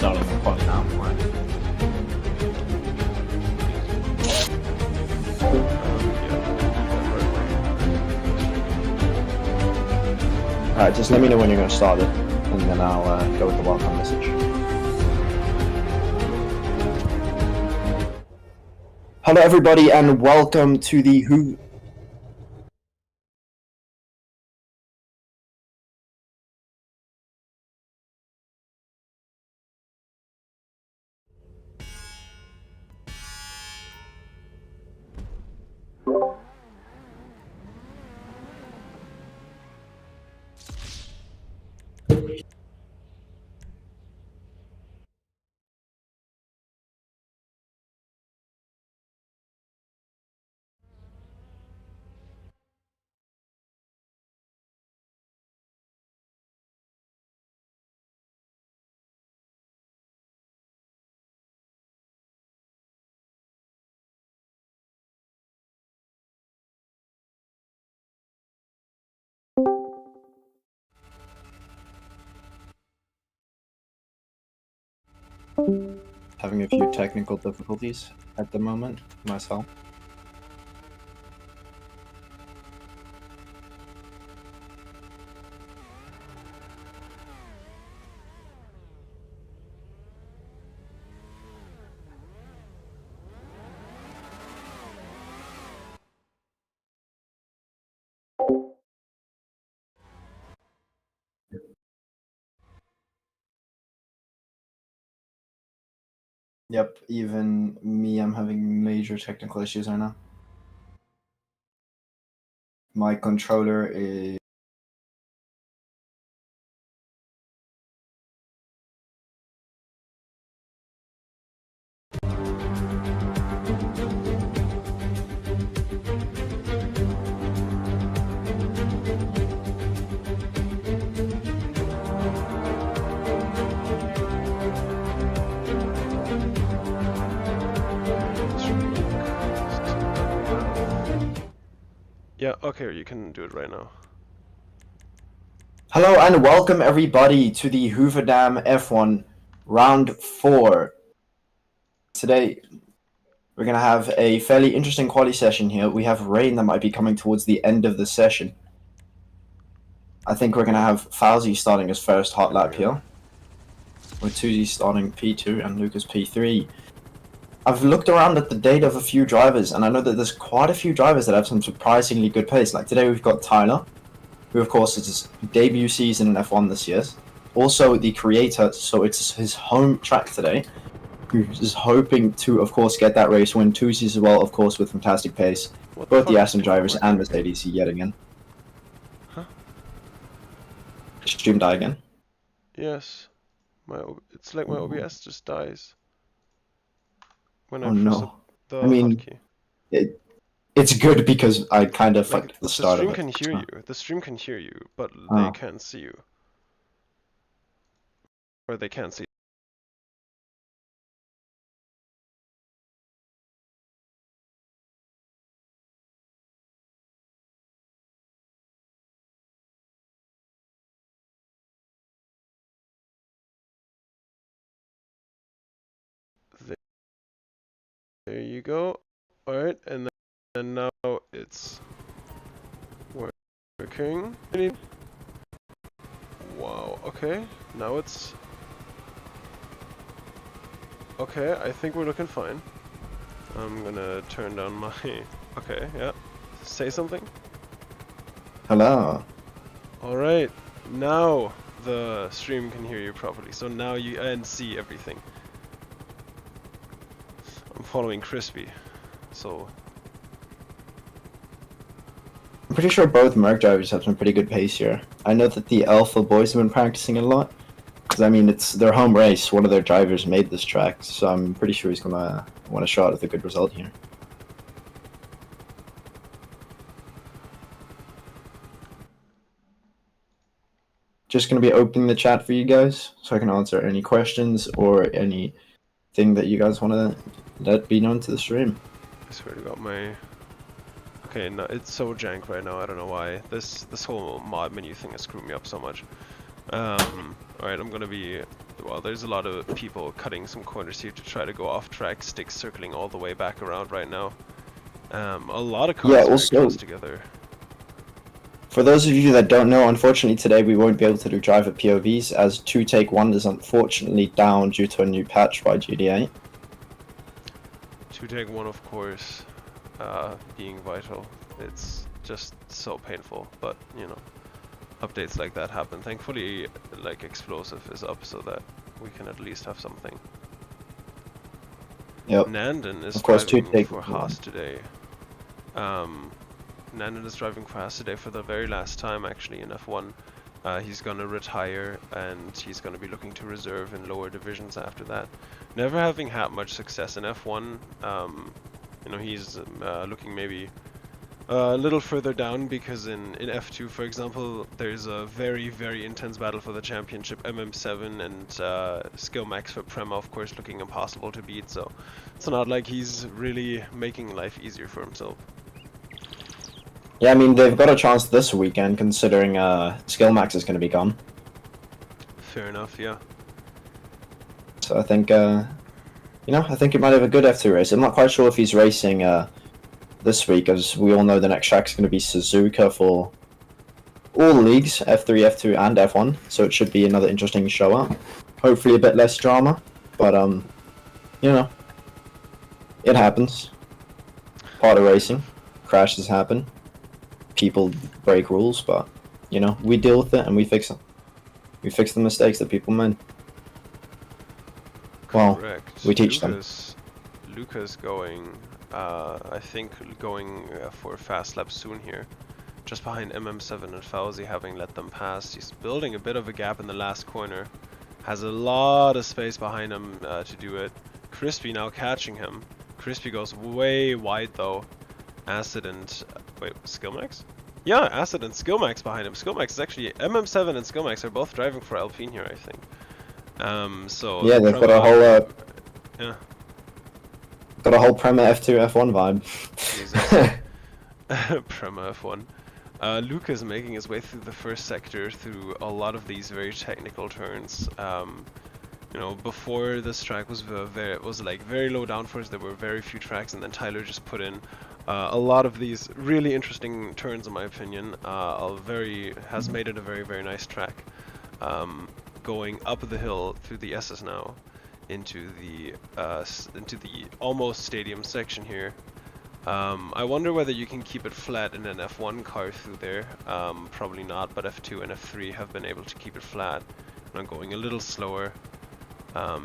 starting the quali now, right? Alright, just let me know when you're going to start it, and then I'll go with the welcome message. Hello everybody, and welcome to the Hoover. Having a few technical difficulties at the moment myself. Yep, even me, I'm having major technical issues right now. My controller is... Yeah, okay, you can do it right now. Hello and welcome everybody to the Hoover Dam F1 Round 4. Today, we're going to have a fairly interesting quali session here. We have rain that might be coming towards the end of the session. I think we're going to have Fowzey starting his first hot lap here, with Tuzi starting P2 and Lucas P3. I've looked around at the data of a few drivers, and I know that there's quite a few drivers that have some surprisingly good pace. Like today we've got Tyler, who of course is his debut season in F1 this year. Also the creator, so it's his home track today, who is hoping to of course get that race win. Tuzi as well, of course, with fantastic pace. Both the Aston drivers and Mercedes yet again. Huh? Stream die again? Yes. It's like my OBS just dies. When I Oh press no. the I mean, hotkey. it's good because I kind of fucked the start of it. The stream can hear you. The stream can hear you, but Oh. they can't see you. Or they can't see. There you go. Alright, and then now it's working. Wow, okay. Now it's... Okay, I think we're looking fine. I'm gonna turn down my... Okay, yeah. Say something? Hello. Alright, now the stream can hear you properly. So now you and see everything. I'm following Crispy, so... I'm pretty sure both Merc drivers have some pretty good pace here. I know that the Alpha boys have been practicing a lot. Because, I mean, it's their home race. One of their drivers made this track, so I'm pretty sure he's going to want a shot at a good result here. Just going to be opening the chat for you guys, so I can answer any questions or anything that you guys want to let be known to the stream. I swear to God, my... Okay, no, it's so jank right now, I don't know why. This whole mod menu thing has screwed me up so much. Alright, I'm gonna be... Well, there's a lot of people cutting some corners here to try to go off track, sticks circling all the way back around right now. A lot of cars Yeah, very also, close together. for those of you that don't know, unfortunately today we won't be able to do driver POVs as 2 Take 1 is unfortunately down due to a new patch by GDA. 2 Take 1, of course, being vital. It's just so painful, but, you know, updates like that happen. Thankfully, like, Explosive is up so that we can at least have something. Yep. Nandon is Of course, driving for Haas today. Nandon is driving for Haas today for the very last time, actually, in F1. He's gonna retire, and he's gonna be looking to reserve in lower divisions after that. Never having had much success in F1, you know, he's looking maybe a little further down, because in F2, for example, there's a very, very intense battle for the championship. MM7 and Skill Max for Prema, of course, looking impossible to beat, so it's not like he's really making life easier for himself. Yeah, I mean, they've got a chance this weekend considering Skill Max is going to be gone. Fair enough, yeah. So I think, you know, I think it might have a good F2 race. I'm not quite sure if he's racing this week, as we all know the next track's going to be Suzuka for all leagues, F3, F2, and F1. So it should be another interesting show up. Hopefully a bit less drama, but you know, it happens. Part of racing. Crashes happen. People break rules, but you know, we deal with it and we fix them. We fix the mistakes that people made. Well, Correct. we teach them. Lucas going, I think, going for a fast lap soon here. Just behind MM7 and Fowzey, having let them pass. He's building a bit of a gap in the last corner. Has a lot of space behind him to do it. Crispy now catching him. Crispy goes way wide though. Acid and... wait, Skillmax? Yeah, Acid and Skillmax behind him. Skillmax is actually... MM7 and Skillmax are both driving for Alpine here, I think. So... Yeah, they've got a whole... yeah. Got a whole Prema F2, F1 vibe. Prema F1. Lucas making his way through the first sector through a lot of these very technical turns. You know, before this track was very low downforce, there were very few tracks, and then Tyler just put in a lot of these really interesting turns, in my opinion. Has made it a very, very nice track. Going up the hill through the S's now into the almost stadium section here. I wonder whether you can keep it flat in an F1 car through there. Probably not, but F2 and F3 have been able to keep it flat. And I'm going a little slower.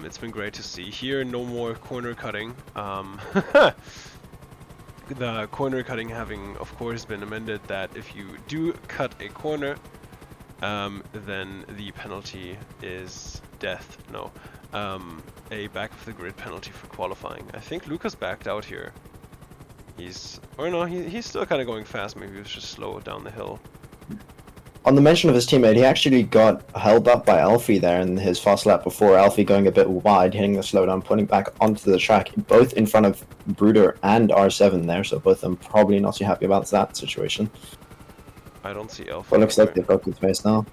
It's been great to see. Here, no more corner cutting. The corner cutting having, of course, been amended that if you do cut a corner, then the penalty is death. No. A back of the grid penalty for qualifying. I think Lucas backed out here. He's still kind of going fast. Maybe he was just slow down the hill. On the mention of his teammate, he actually got held up by Alfie there in his fast lap before. Alfie going a bit wide, hitting the slowdown, putting back onto the track, both in front of Bruder and R7 there, so both of them probably not too happy about that situation. I don't see Alfie. But it looks like they've got good space now.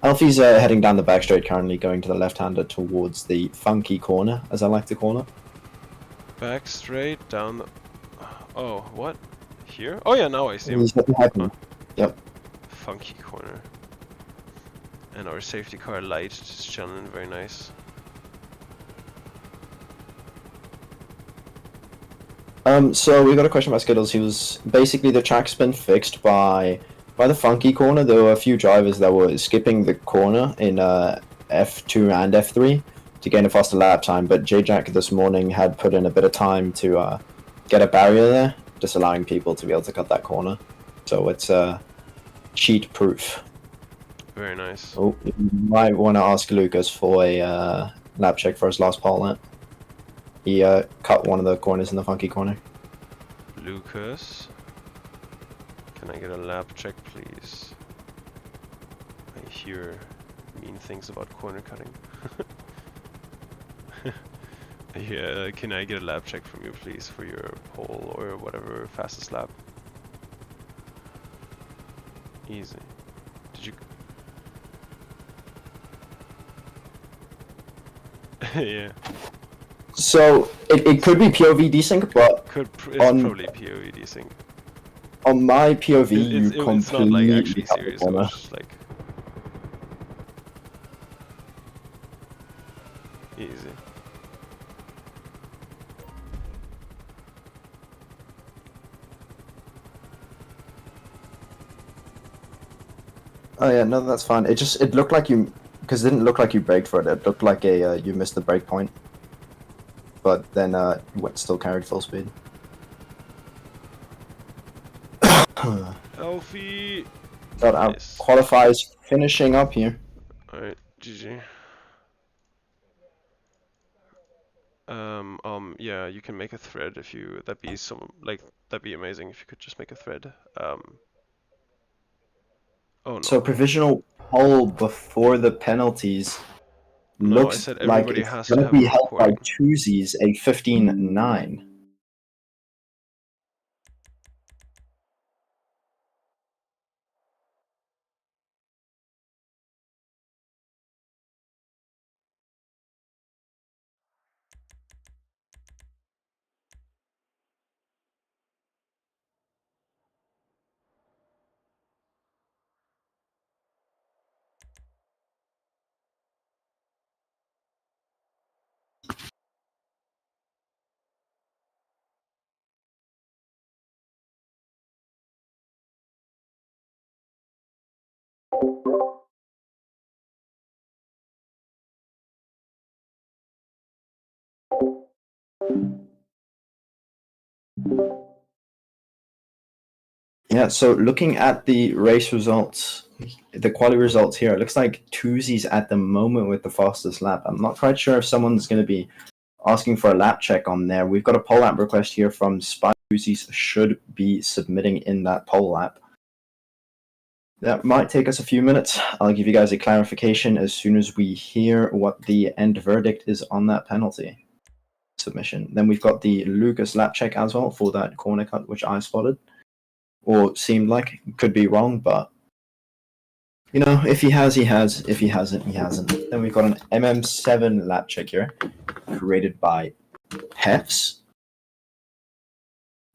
Alfie's heading down the back straight currently, going to the left-hander towards the funky corner, as I like to call it. Back straight down the... Oh, what? Here? Oh yeah, now I see him. He's Huh. Yep. Funky corner. And our safety car light just chilling, very nice. So we got a question about Skittles. He was basically, the track's been fixed by the funky corner. There were a few drivers that were skipping the corner in F2 and F3 to gain a faster lap time, but Jay-Jak this morning had put in a bit of time to get a barrier there, just allowing people to be able to cut that corner. So it's cheat proof. Very nice. Oh, you might want to ask Lucas for a lap check for his last pole lap. He cut one of the corners in the funky corner. Lucas, can I get a lap check, please? I hear mean things about corner cutting. Yeah, can I get a lap check from you, please, for your pole or whatever fastest lap? Easy. Did you? Yeah. So it could be POV desync, but It's on probably PoE desync. on my POV you It's not like completely actually cut the serious. It corner. was just like easy. Oh yeah, no, that's fine. It looked like you, because it didn't look like you braked for it. It looked like you missed the brake point, but then still carried full speed. Alfie. Got out Nice. qualifies finishing up here. Alright, GG. Yeah, you can make a thread if you. That'd be amazing if you could just make a thread. Oh no. So provisional poll before the penalties No, I looks said like everybody it's has to going to have a be held by recording. Twosies, a 15-9. Yeah, so looking at the race results, the quality results here, it looks like Twosies at the moment with the fastest lap. I'm not quite sure if someone's going to be asking for a lap check on there. We've got a poll lap request here from Spy. Twosies should be submitting in that poll lap. That might take us a few minutes. I'll give you guys a clarification as soon as we hear what the end verdict is on that penalty submission. Then we've got the Lucas lap check as well for that corner cut, which I spotted. Or seemed like. Could be wrong, but you know, if he has, he has. If he hasn't, he hasn't. Then we've got an MM7 lap check here, created by Peffz.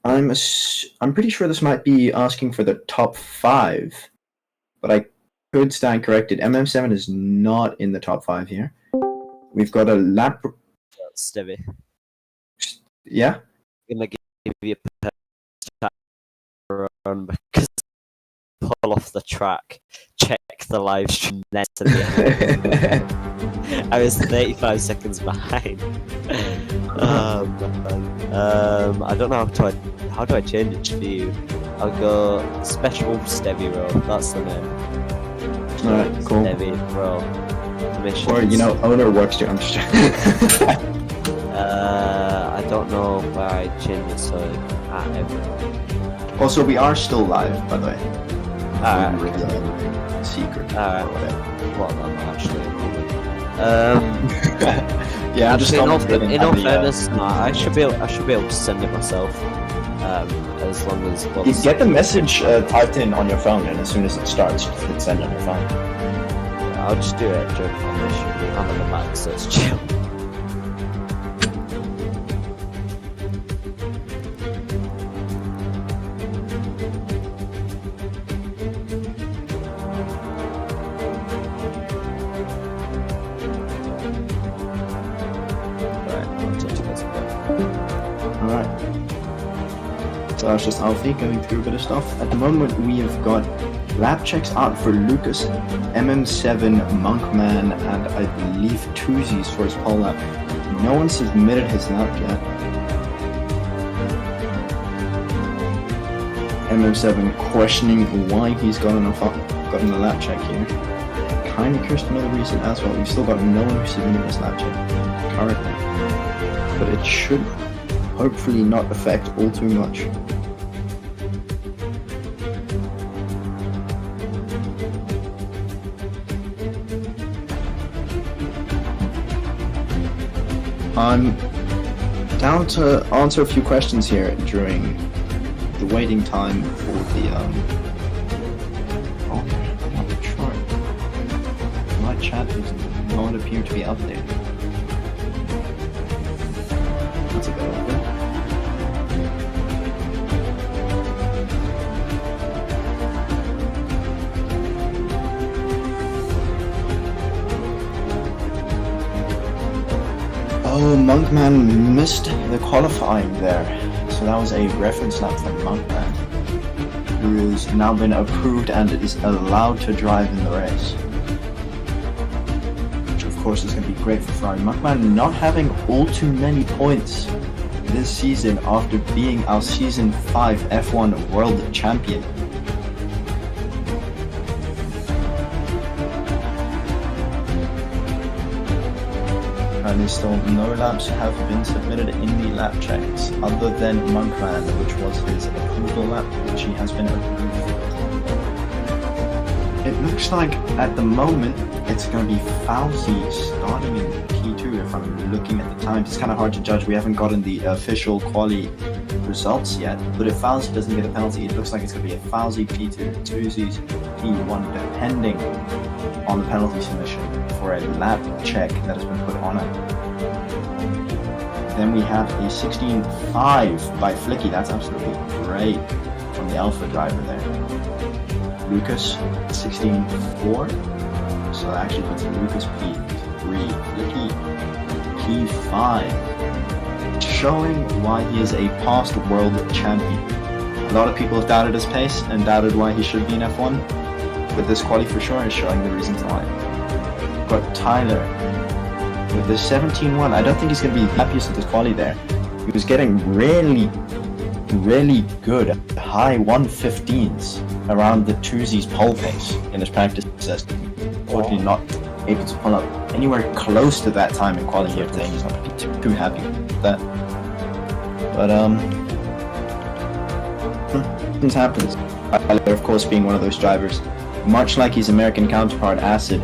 I'm pretty sure this might be asking for the top 5, but I could stand corrected. MM7 is not in the top 5 here. We've got a lap. Stevie. Yeah. I'm gonna give you a run because pull off the track, check the live stream, then to the end. I was 35 seconds behind. I don't know how do I change it to you? I'll go special Stevie row. That's the name. Alright, cool. Stevie row. Permissions. Or you know, owner works too. I'm just. I don't know where I change it so everything. Also, we are still live, by the way. Alright. Secret. Alright. Well, I'm actually. Yeah, just in all fairness, no, I should be able to send it myself. As long as you get the message typed in on your phone, and as soon as it starts, just hit send on your phone. I'll just do it during the mission. I'm on the back, so it's chill. So that's just Alfie going through a bit of stuff. At the moment, we have got lap checks out for Lucas, MM7, Monkman, and I believe Twosies for his pole lap. No one submitted his lap yet. MM7 questioning why he's gotten a lap check here. Kind of curious to know the reason as well. We've still got no one who submitted his lap check currently, but it should hopefully not affect all too much. I'm down to answer a few questions here during the waiting time for the my chat does not appear to be updated. That's a bit awkward. Oh, Monkman missed the qualifying there. So that was a reference lap from Monkman, who has now been approved and is allowed to drive in the race. Which of course is going to be great for Ferrari. Monkman not having all too many points this season after being our Season 5 F1 World Champion. And still no laps have been submitted in the lap checks other than Monkman, which was his approval lap, which he has been approved. It looks like at the moment it's going to be Fowzey starting in P2 if I'm looking at the times. It's kind of hard to judge, we haven't gotten the official quali results yet, but if Fowzey doesn't get a penalty, it looks like it's going to be a Fowzey P2, Tuesdays P1, depending on the penalty submission for a lap check that has been put on it. Then we have a 16.5 by Flicky. That's absolutely great from the Alpha driver there. Lucas 16.4, so that actually puts Lucas P3, Flicky P5, showing why he is a past world champion. A lot of people have doubted his pace and doubted why he should be in F1, but this quali for sure is showing the reasons why. But Tyler, with the 17.1, I don't think he's going to be happiest with this quali there. He was getting really good, high 115s around the Tuesday's pole pace in his practice test. Unfortunately not able to pull up anywhere close to that time in quali here today. He's not going to be too happy with that. But things happen. Tyler, of course, being one of those drivers, much like his American counterpart Acid,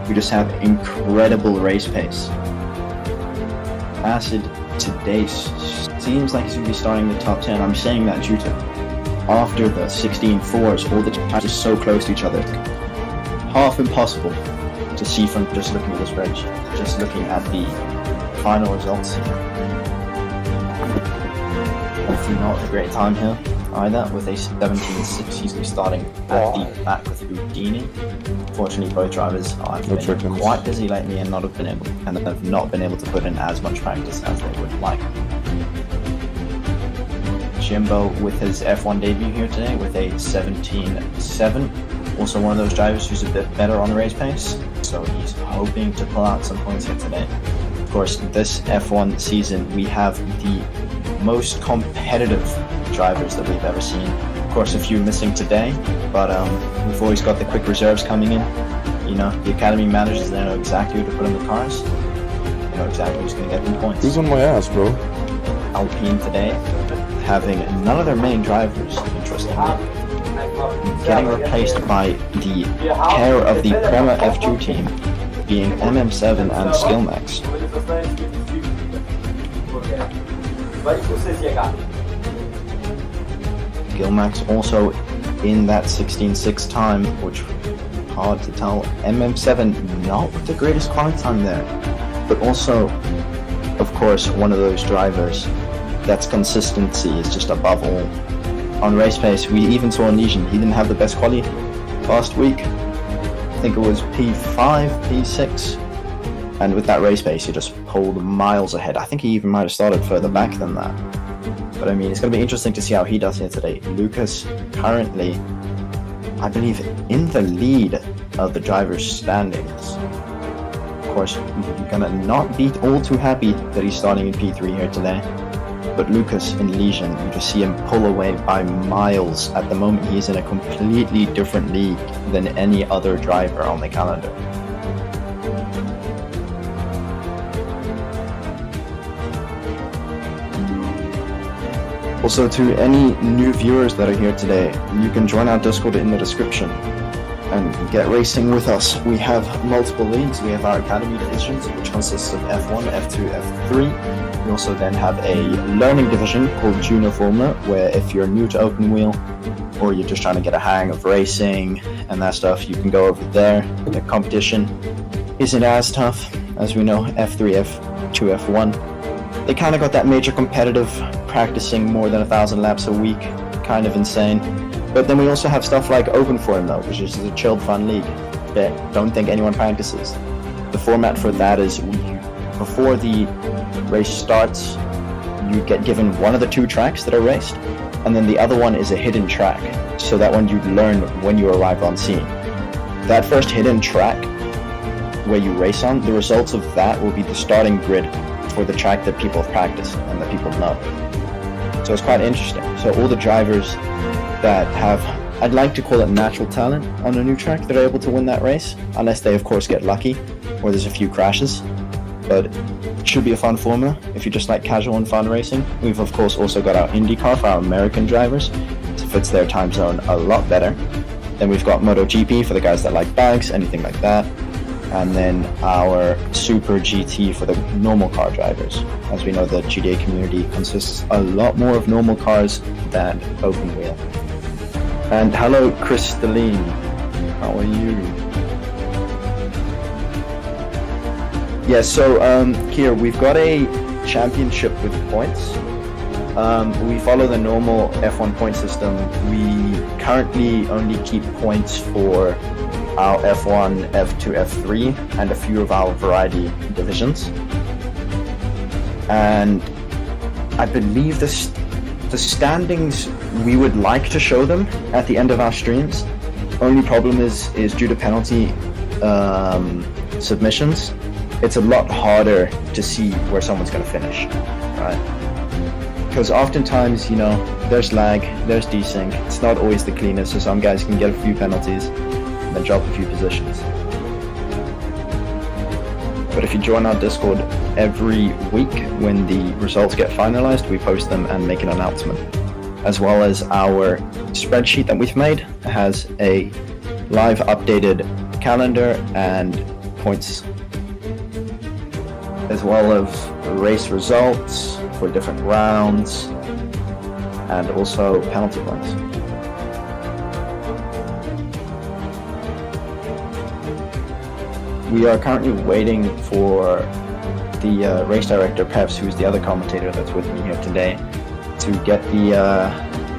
who just have incredible race pace. Acid today seems like he's going to be starting the top 10. I'm saying that due to after the 16.4s, all the times are so close to each other. Half impossible to see from just looking at the spreadsheet, just looking at the final results here. Hopefully not a great time here either, with a 17.6. He's going to be starting at the back with Houdini. Fortunately, both drivers have been quite busy lately and have not been able to put in as much practice as they would like. Jimbo with his F1 debut here today with a 17.7. Also one of those drivers who's a bit better on the race pace, so he's hoping to pull out some points here today. Of course, this F1 season we have the most competitive drivers that we've ever seen. Of course, a few missing today, but we've always got the quick reserves coming in. You know, the academy managers, they know exactly who to put in the cars. They know exactly who's going to get them points. Who's on my ass, bro? Alpine today, having none of their main drivers, interestingly, getting replaced by the pair of the Prema F2 team, being MM7 and Skillmax. Skillmax also in that 16.6 time, which hard to tell. MM7 not with the greatest quality time there, but also, of course, one of those drivers that's consistency is just above all. On race pace, we even saw Legion. He didn't have the best quality last week. I think it was P5, P6. And with that race pace, he just pulled miles ahead. I think he even might have started further back than that. But I mean, it's going to be interesting to see how he does here today. Lucas currently, I believe, in the lead of the driver's standings. Of course, you're going to not be all too happy that he's starting in P3 here today. But Lucas in Legion, you just see him pull away by miles. At the moment, he's in a completely different league than any other driver on the calendar. Also, to any new viewers that are here today, you can join our Discord in the description and get racing with us. We have multiple leagues. We have our Academy divisions, which consists of F1, F2, F3. We also then have a learning division called Junior Formula, where if you're new to open wheel, or you're just trying to get a hang of racing and that stuff, you can go over there. The competition isn't as tough as we know, F3, F2, F1. they kind of got that major competitive, practicing more than 1,000 laps a week, kind of insane. But then we also have stuff like Open Forum though, which is a chilled fun league that don't think anyone practices. The format for that is before the race starts, you get given one of the 2 tracks that are raced, and then the other one is a hidden track, so that one you learn when you arrive on scene. That first hidden track where you race on, the results of that will be the starting grid for the track that people have practiced and that people know. So it's quite interesting. So all the drivers that have, I'd like to call it natural talent on a new track, that are able to win that race, unless they of course get lucky or there's a few crashes. But it should be a fun formula if you just like casual and fun racing. We've of course also got our IndyCar for our American drivers, so it fits their time zone a lot better. Then we've got MotoGP for the guys that like bags, anything like that. And then our Super GT for the normal car drivers. As we know, the GTA community consists a lot more of normal cars than open wheel. And hello, Crystalline. How are you? Yeah, so here we've got a championship with points. We follow the normal F1 point system. We currently only keep points for our F1, F2, F3, and a few of our variety divisions. And I believe the standings, we would like to show them at the end of our streams. Only problem is due to penalty submissions, it's a lot harder to see where someone's going to finish, right? Because oftentimes, you know, there's lag, there's desync, it's not always the cleanest, so some guys can get a few penalties and then drop a few positions. But if you join our Discord every week when the results get finalized, we post them and make an announcement. As well as our spreadsheet that we've made has a live updated calendar and points, as well as race results for different rounds and also penalty points. We are currently waiting for the race director, Peffz, who's the other commentator that's with me here today, to get the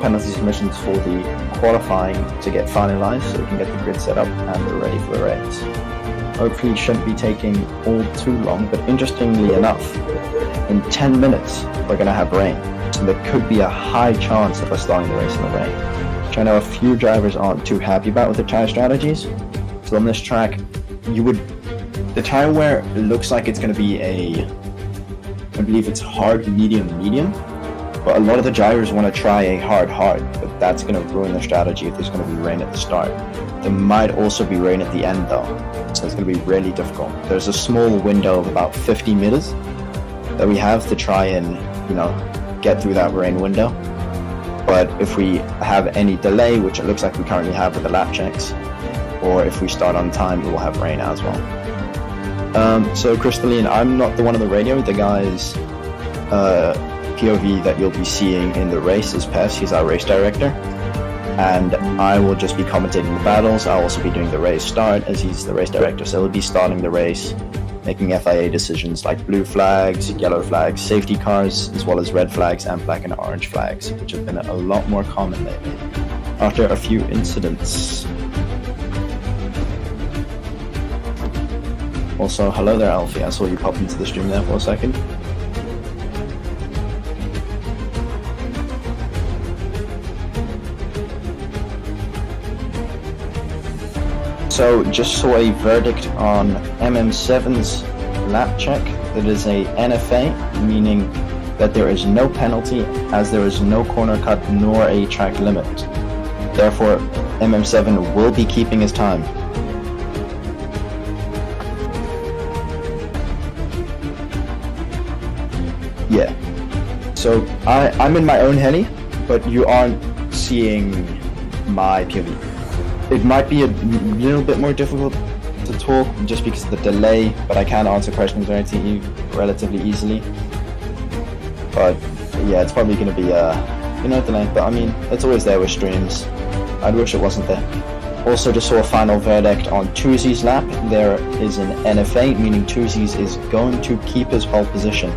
penalty submissions for the qualifying to get finalized so we can get the grid set up and we're ready for the race. Hopefully it shouldn't be taking all too long, but interestingly enough, in 10 minutes we're going to have rain, so there could be a high chance of us starting the race in the rain, which I know a few drivers aren't too happy about with the tire strategies. So on this track, the tire wear looks like it's going to be I believe it's hard, medium, but a lot of the drivers want to try a hard, but that's going to ruin their strategy if there's going to be rain at the start. There might also be rain at the end though, so it's going to be really difficult. There's a small window of about 50 meters that we have to try and, you know, get through that rain window. But if we have any delay, which it looks like we currently have with the lap checks, or if we start on time, we will have rain as well. So Crystalline, I'm not the one on the radio. The guy's POV that you'll be seeing in the race is Peffz. He's our race director, and I will just be commentating the battles. I'll also be doing the race start as he's the race director, so he'll be starting the race, making FIA decisions like blue flags, yellow flags, safety cars, as well as red flags and black and orange flags, which have been a lot more common lately after a few incidents. Also, hello there, Alfie. I saw you pop into the stream there for a second. So, just saw a verdict on MM7's lap check. It is a NFA, meaning that there is no penalty as there is no corner cut nor a track limit. Therefore, MM7 will be keeping his time. Yeah, so I'm in my own heli, but you aren't seeing my POV. It might be a little bit more difficult to talk just because of the delay, but I can answer questions relatively easily. But yeah, it's probably going to be delay, but I mean, it's always there with streams. I'd wish it wasn't there. Also just saw a final verdict on Tuzi's lap. There is an NFA, meaning Tuzi's is going to keep his pole position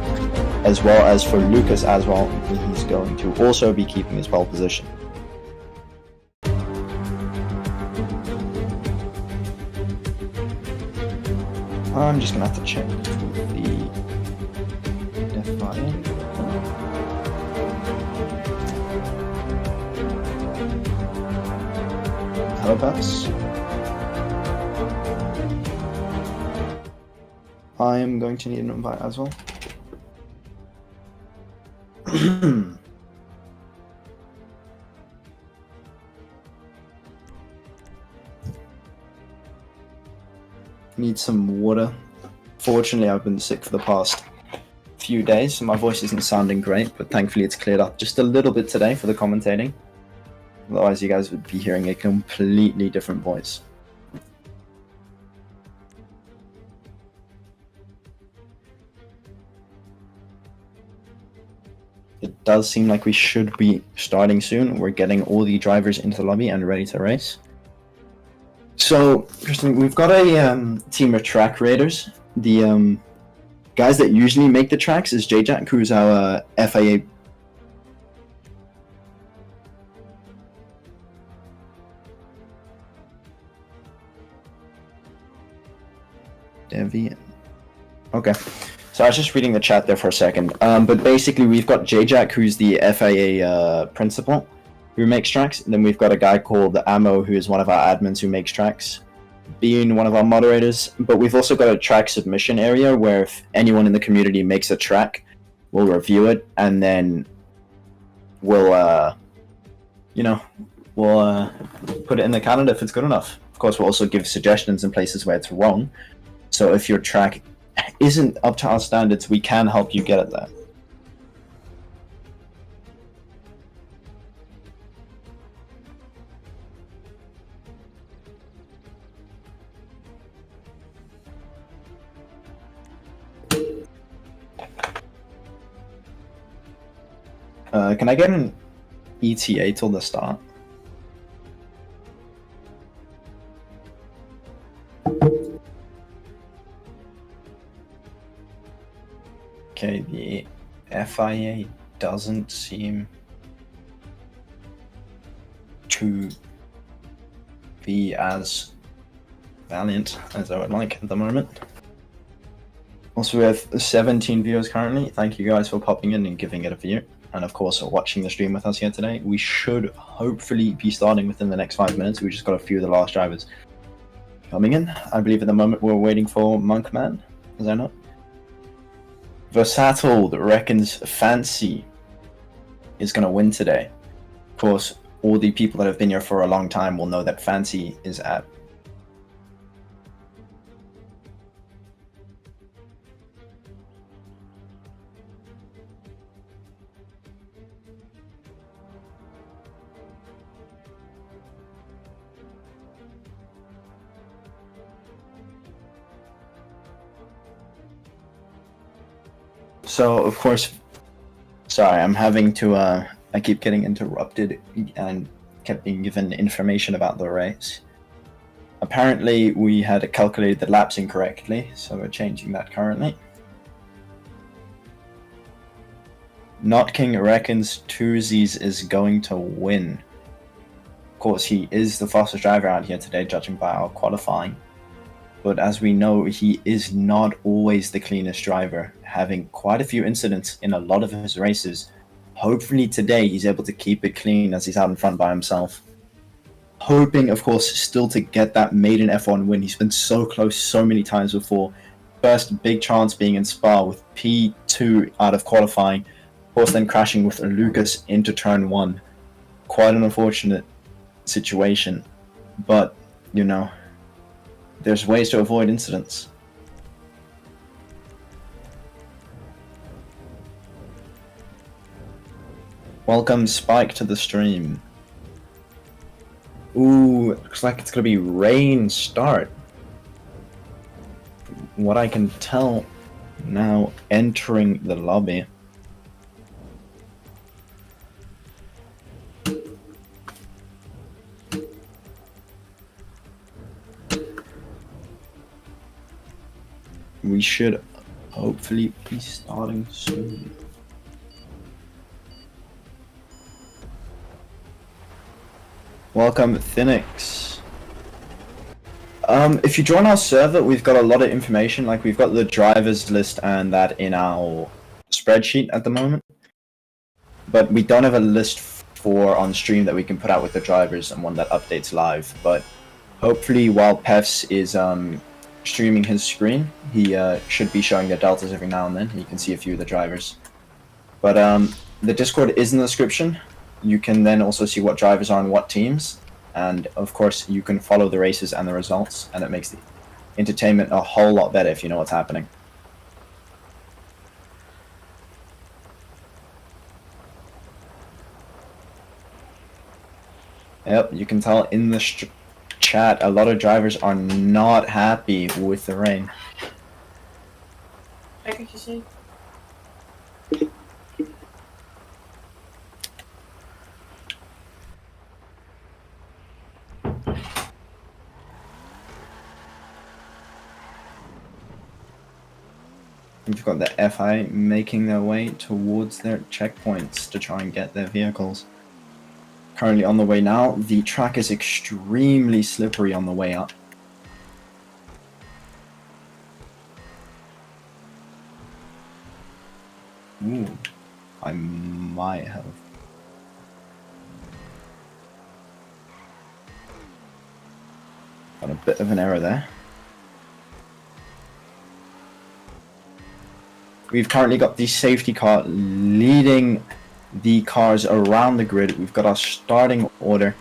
as well as for Lucas as well. He's going to also be keeping his pole position. I'm just gonna have to check the FIA. Hello, Peffz. I am going to need an invite as well. Need some water. Fortunately, I've been sick for the past few days, so my voice isn't sounding great, but thankfully it's cleared up just a little bit today for the commentating. Otherwise, you guys would be hearing a completely different voice. It does seem like we should be starting soon. We're getting all the drivers into the lobby and ready to race. So, Kristen, we've got a team of track raiders. The guys that usually make the tracks is Jay-Jak, who's our FIA. Deviant. Okay. So I was just reading the chat there for a second. But basically, we've got Jay-Jak, who's the FIA principal, who makes tracks. And then we've got a guy called Ammo, who is one of our admins who makes tracks, being one of our moderators. But we've also got a track submission area where if anyone in the community makes a track, we'll review it and then we'll, we'll put it in the calendar if it's good enough. Of course, we'll also give suggestions in places where it's wrong. So if your track isn't up to our standards, we can help you get it there. Can I get an ETA till the start? Okay, the FIA doesn't seem to be as valiant as I would like at the moment. Also, we have 17 viewers currently. Thank you guys for popping in and giving it a view. And of course, watching the stream with us here today. We should hopefully be starting within the next 5 minutes. We just got a few of the last drivers coming in. I believe at the moment we're waiting for Monkman. Is that not? Versatile reckons Fancy is going to win today. Of course, all the people that have been here for a long time will know that Fancy is at. So, of course, sorry, I'm having to, I keep getting interrupted and kept being given information about the race. Apparently, we had calculated the laps incorrectly, so we're changing that currently. Not King reckons Twosies is going to win. Of course, he is the fastest driver out here today, judging by our qualifying. But as we know, he is not always the cleanest driver, having quite a few incidents in a lot of his races. Hopefully today he's able to keep it clean as he's out in front by himself. Hoping, of course, still to get that maiden F1 win. He's been so close so many times before. First big chance being in Spa with P2 out of qualifying. Of course, then crashing with Lucas into turn 1. Quite an unfortunate situation. But, you know, there's ways to avoid incidents. Welcome Spike to the stream. Ooh, looks like it's gonna be rain start. What I can tell now entering the lobby. We should hopefully be starting soon. Welcome, Thinix. If you join our server, we've got a lot of information. Like, we've got the drivers list and that in our spreadsheet at the moment. But we don't have a list for on stream that we can put out with the drivers and one that updates live. But hopefully, while Peffz is streaming his screen, he should be showing the deltas every now and then. You can see a few of the drivers. But the Discord is in the description. You can then also see what drivers are on what teams. And of course, you can follow the races and the results, and it makes the entertainment a whole lot better if you know what's happening. Yep, you can tell in the chat, a lot of drivers are not happy with the rain. I think you say. We've got the FI making their way towards their checkpoints to try and get their vehicles. Currently on the way now. The track is extremely slippery on the way up. Ooh, I might have. Got a bit of an error there. We've currently got the safety car leading the cars around the grid. We've got our starting order.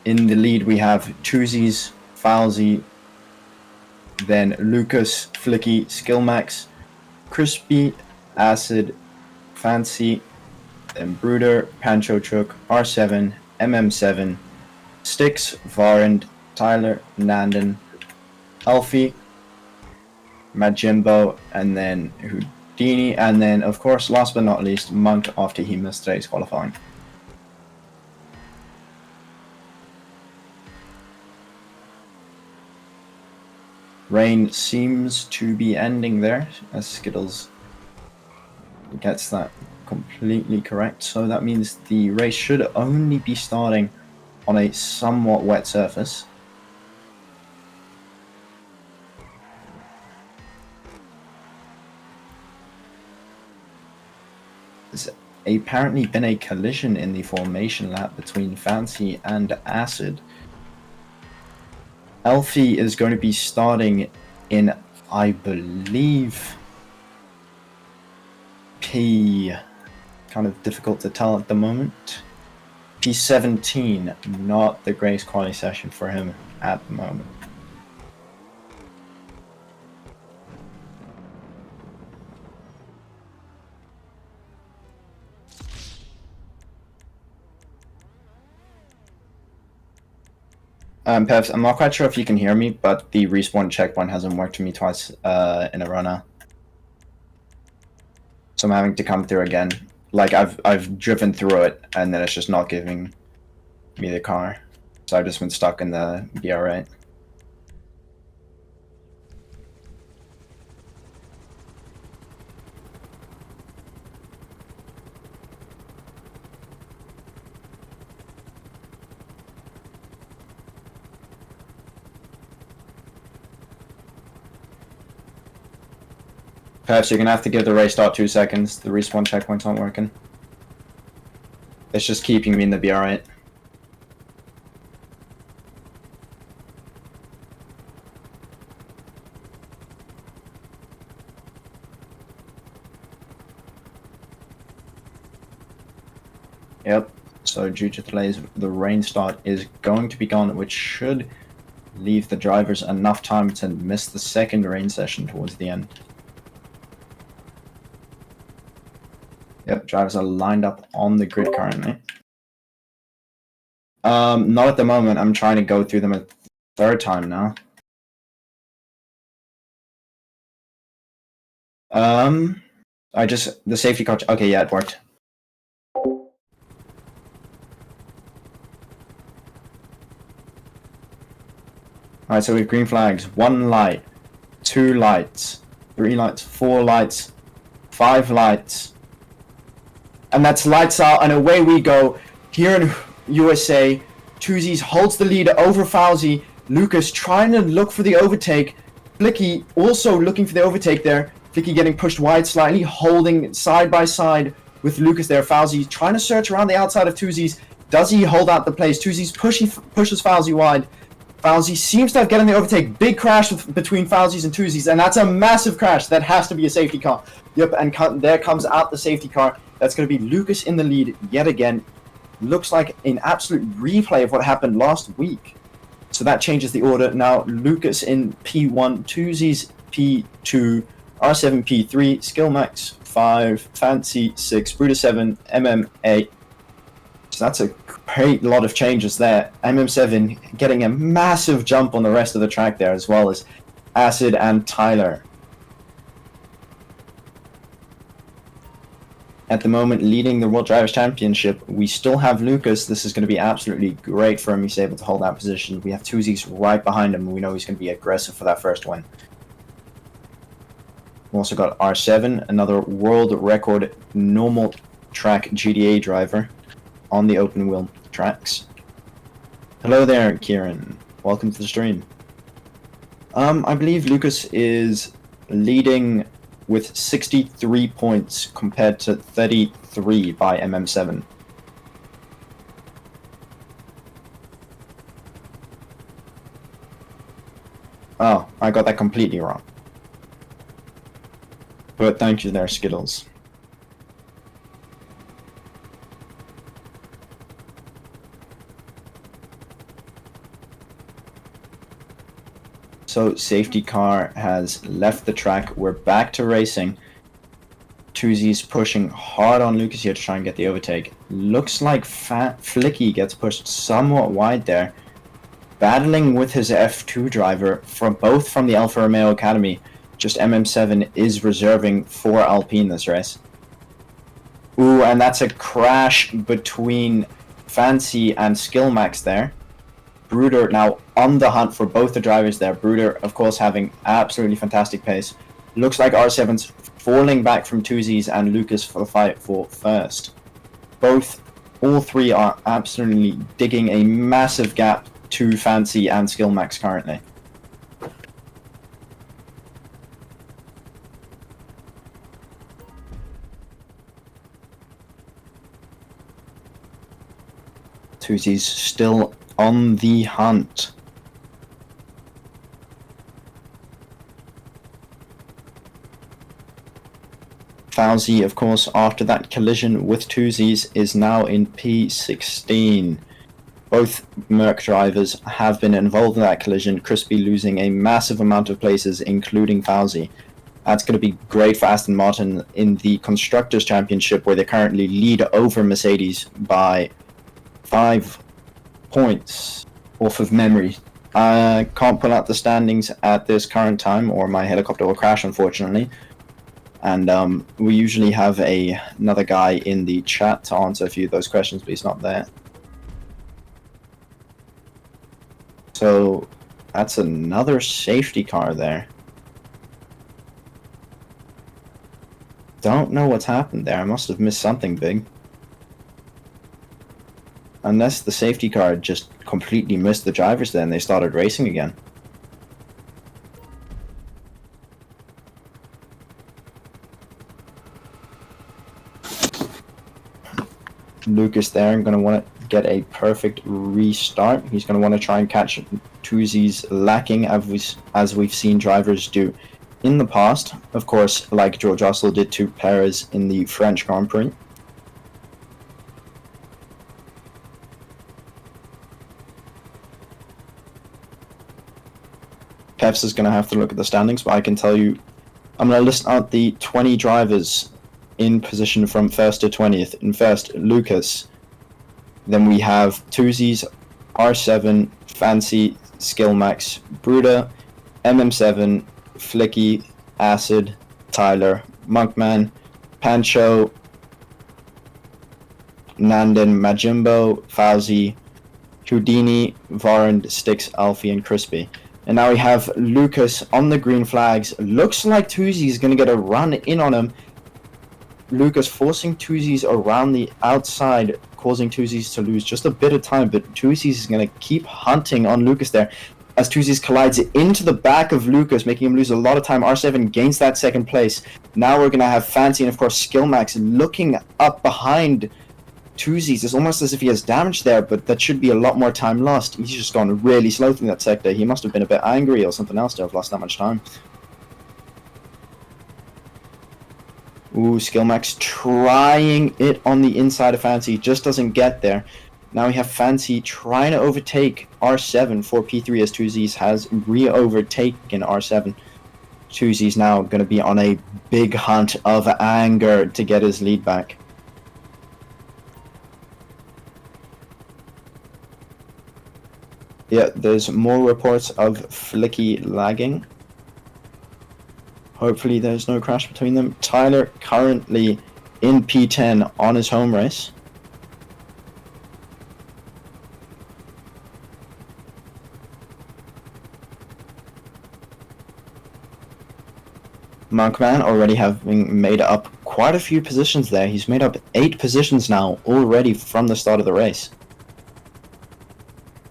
In the lead we have Tuzi's, Fowzey, then Lucas, Flicky, Skillmax, Crispy, Acid, Fancy, then Bruder, Pancho Chook, R7, MM7, Styx, Varend, Tyler, Nandon, Alfie, Majimbo, and then Houdini, and then of course last but not least Monk after he missed today's qualifying. Rain seems to be ending there as Skittles gets that completely correct, so that means the race should only be starting on a somewhat wet surface. There's apparently been a collision in the formation lap between Fancy and Acid. Alfie is going to be starting in, I believe, P. Kind of difficult to tell at the moment. P17, not the greatest quality session for him at the moment. Peffz, I'm not quite sure if you can hear me, but the respawn checkpoint hasn't worked for me twice in a row now. So I'm having to come through again. Like, I've driven through it, and then it's just not giving me the car. So I've just been stuck in the BR8. Peffz, you're gonna have to give the race start 2 seconds. The respawn checkpoints aren't working. It's just keeping me in the BR8. Yep, so due to delays, the rain start is going to be gone, which should leave the drivers enough time to miss the second rain session towards the end. Yep, drivers are lined up on the grid currently. Not at the moment. I'm trying to go through them a third time now. The safety car, okay, yeah, it worked. Alright, so we have green flags. 1 light, 2 lights, 3 lights, 4 lights, 5 lights. And that's lights out, and away we go. Here in USA, Twosies holds the lead over Fowzey. Lucas trying to look for the overtake. Flicky also looking for the overtake there. Flicky getting pushed wide slightly, holding side by side with Lucas there. Fowzey trying to search around the outside of Twosies. Does he hold out the place? Twosies pushes Fowzey wide. Fowzey seems to have gotten the overtake. Big crash between Fowzey's and Twosies, and that's a massive crash. That has to be a safety car. Yep, and there comes out the safety car. That's going to be Lucas in the lead yet again. Looks like an absolute replay of what happened last week. So that changes the order. Now Lucas in P1, Twosies P2, R7 P3, Skillmax 5, Fancy 6, Bruder 7, MM8. So that's a great lot of changes there. MM7 getting a massive jump on the rest of the track there, as well as Acid and Tyler. At the moment, leading the World Drivers' Championship, we still have Lucas. This is going to be absolutely great for him. He's able to hold that position. We have Twosies right behind him. We know he's going to be aggressive for that first win. We've also got R7, another world record normal track GDA driver on the open wheel tracks. Hello there, Kieran. Welcome to the stream. I believe Lucas is leading with 63 points compared to 33 by MM7. Oh, I got that completely wrong. But thank you there, Skittles. So safety car has left the track. We're back to racing. Twosies pushing hard on Lucas here to try and get the overtake. Looks like Flicky gets pushed somewhat wide there. Battling with his F2 driver both from the Alfa Romeo Academy. Just MM7 is reserving for Alpine this race. Ooh, and that's a crash between Fancy and Skillmax there. Bruder now on the hunt for both the drivers there. Bruder, of course, having absolutely fantastic pace. Looks like R7's falling back from Twosies and Lucas for the fight for first. All three are absolutely digging a massive gap to Fancy and Skillmax currently. Twosies still on the hunt. Fowzey, of course, after that collision with Twosies, is now in P16. Both Merc drivers have been involved in that collision, Crispy losing a massive amount of places, including Fowzey. That's going to be great for Aston Martin in the Constructors' Championship, where they currently lead over Mercedes by 5 points off of memory. I can't pull out the standings at this current time, or my helicopter will crash, unfortunately. And we usually have another guy in the chat to answer a few of those questions, but he's not there. So that's another safety car there. Don't know what's happened there. I must have missed something big. Unless the safety car just completely missed the drivers there and they started racing again. Lucas there, I'm going to want to get a perfect restart. He's going to want to try and catch Twosies lacking, as we've seen drivers do in the past. Of course, like George Russell did to Perez in the French Grand Prix. Peffz is going to have to look at the standings, but I can tell you, I'm going to list out the 20 drivers in position from 1st to 20th. In first, Lucas. Then we have Twosies, R7, Fancy, Skillmax, Bruder, MM7, Flicky, Acid, Tyler, Monkman, Pancho, Nandin, Majimbo, Fowzey, Houdini, Varand, Styx, Alfie, and Crispy. And now we have Lucas on the green flags. Looks like Toozy is going to get a run in on him. Lucas forcing Toozy's around the outside, causing Toozy's to lose just a bit of time, but Toozy's is going to keep hunting on Lucas there. As Toozy's collides into the back of Lucas, making him lose a lot of time. R7 gains that second place. Now we're going to have Fancy and, of course, Skillmax looking up behind Toozy's. It's almost as if he has damage there, but that should be a lot more time lost. He's just gone really slow through that sector. He must have been a bit angry or something else to have lost that much time. Ooh, Skillmax trying it on the inside of Fancy. Just doesn't get there. Now we have Fancy trying to overtake R7 for P3 as Toozy's has re-overtaken R7. Toozy's now going to be on a big hunt of anger to get his lead back. Yeah, there's more reports of Flicky lagging. Hopefully there's no crash between them. Tyler currently in P10 on his home race. Monkman already having made up quite a few positions there. He's made up 8 positions now already from the start of the race.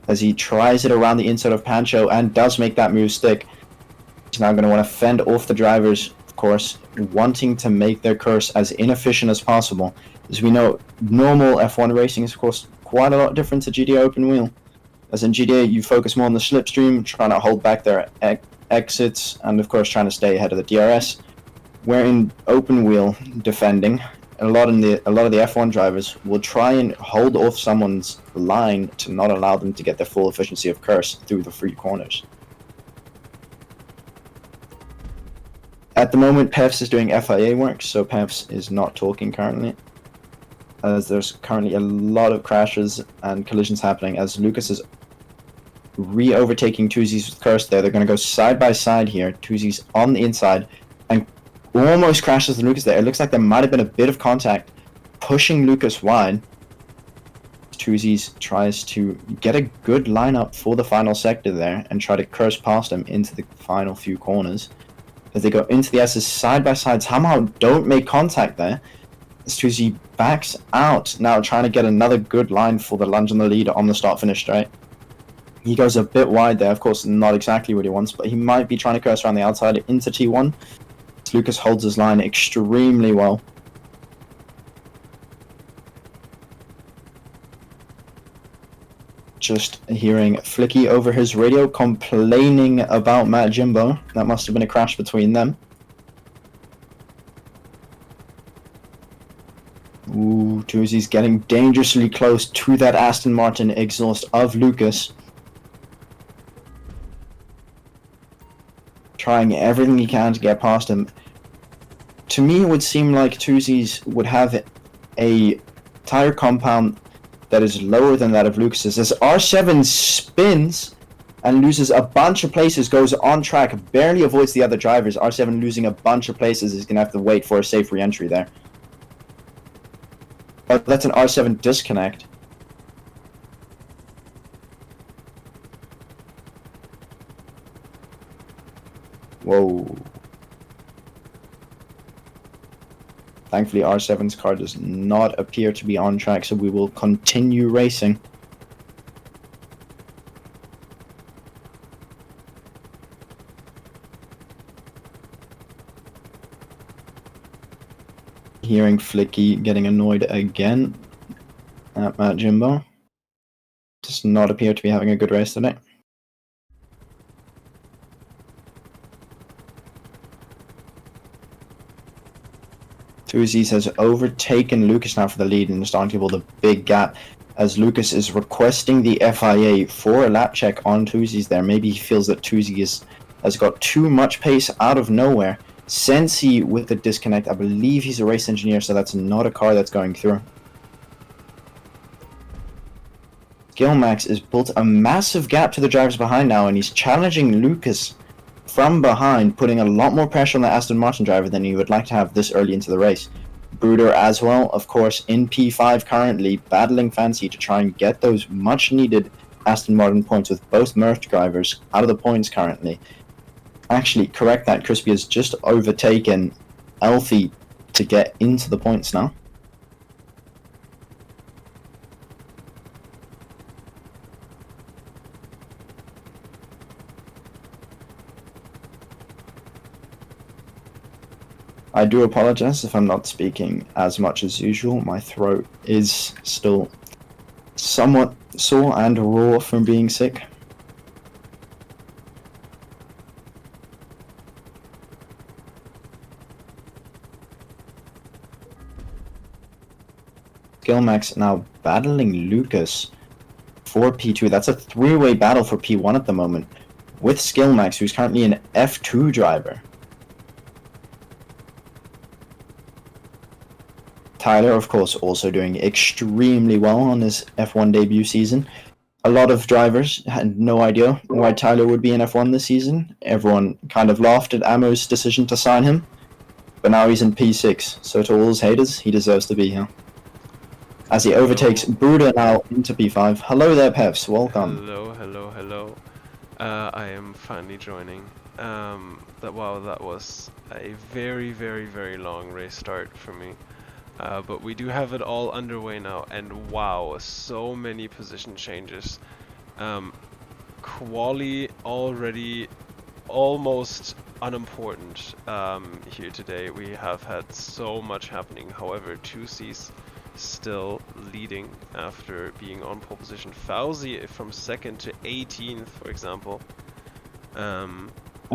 As he tries it around the inside of Pancho and does make that move stick. He's now going to want to fend off the drivers, of course, wanting to make their curse as inefficient as possible. As we know, normal F1 racing is, of course, quite a lot different to GTA Open Wheel. As in GTA, you focus more on the slipstream, trying to hold back their exits, and of course trying to stay ahead of the DRS. Where in Open Wheel defending, a lot of the F1 drivers will try and hold off someone's line to not allow them to get their full efficiency of curse through the free corners. At the moment, Peffz is doing FIA work, so Peffz is not talking currently, as there's currently a lot of crashes and collisions happening, as Lucas is re-overtaking Toozy's with curse there. They're going to go side by side here. Toozy's on the inside and almost crashes Lucas there. It looks like there might have been a bit of contact, pushing Lucas wide. Toozy's tries to get a good lineup for the final sector there and try to curse past him into the final few corners. As they go into the S's side by side, somehow don't make contact there. As Toozy backs out, now trying to get another good line for the lunge on the lead on the start-finish straight. He goes a bit wide there, of course not exactly what he wants, but he might be trying to curse around the outside into T1. Lucas holds his line extremely well. Just hearing Flicky over his radio complaining about Matt Jimbo. That must have been a crash between them. Ooh, Toozy's getting dangerously close to that Aston Martin exhaust of Lucas. Trying everything he can to get past him. To me, it would seem like Toozy's would have a tire compound that is lower than that of Lucas's. As R7 spins and loses a bunch of places, goes on track, barely avoids the other drivers. R7 losing a bunch of places is going to have to wait for a safe re-entry there. But that's an R7 disconnect. Whoa. Thankfully, R7's car does not appear to be on track, so we will continue racing. Hearing Flicky getting annoyed again at Matt Jimbo. Does not appear to be having a good race today. Toozy's has overtaken Lucas now for the lead and is starting to build a big gap as Lucas is requesting the FIA for a lap check on Toozy's there. Maybe he feels that Toozy has got too much pace out of nowhere. Sensi with the disconnect. I believe he's a race engineer, so that's not a car that's going through. Skillmax has built a massive gap to the drivers behind now, and he's challenging Lucas from behind, putting a lot more pressure on the Aston Martin driver than he would like to have this early into the race. Bruder as well, of course, in P5 currently, battling Fancy to try and get those much needed Aston Martin points with both Merc drivers out of the points currently. Actually, correct that, Crispy has just overtaken Alfie to get into the points now. I do apologize if I'm not speaking as much as usual. My throat is still somewhat sore and raw from being sick. Skillmax now battling Lucas for P2. That's a three-way battle for P1 at the moment, with Skillmax, who's currently an F2 driver. Tyler, of course, also doing extremely well on his F1 debut season. A lot of drivers had no idea why Tyler would be in F1 this season. Everyone kind of laughed at Ammo's decision to sign him, but now he's in P6, so to all his haters, he deserves to be here. As he overtakes Bruder now into P5. Hello there, Peffz. Welcome. Hello, hello, hello. I am finally joining. Wow, that was a very, very, very long race start for me. But we do have it all underway now, and wow, so many position changes. Quali already almost unimportant here today. We have had so much happening. However, 2C's still leading after being on pole position. Fowzey from 2nd to 18th, for example. I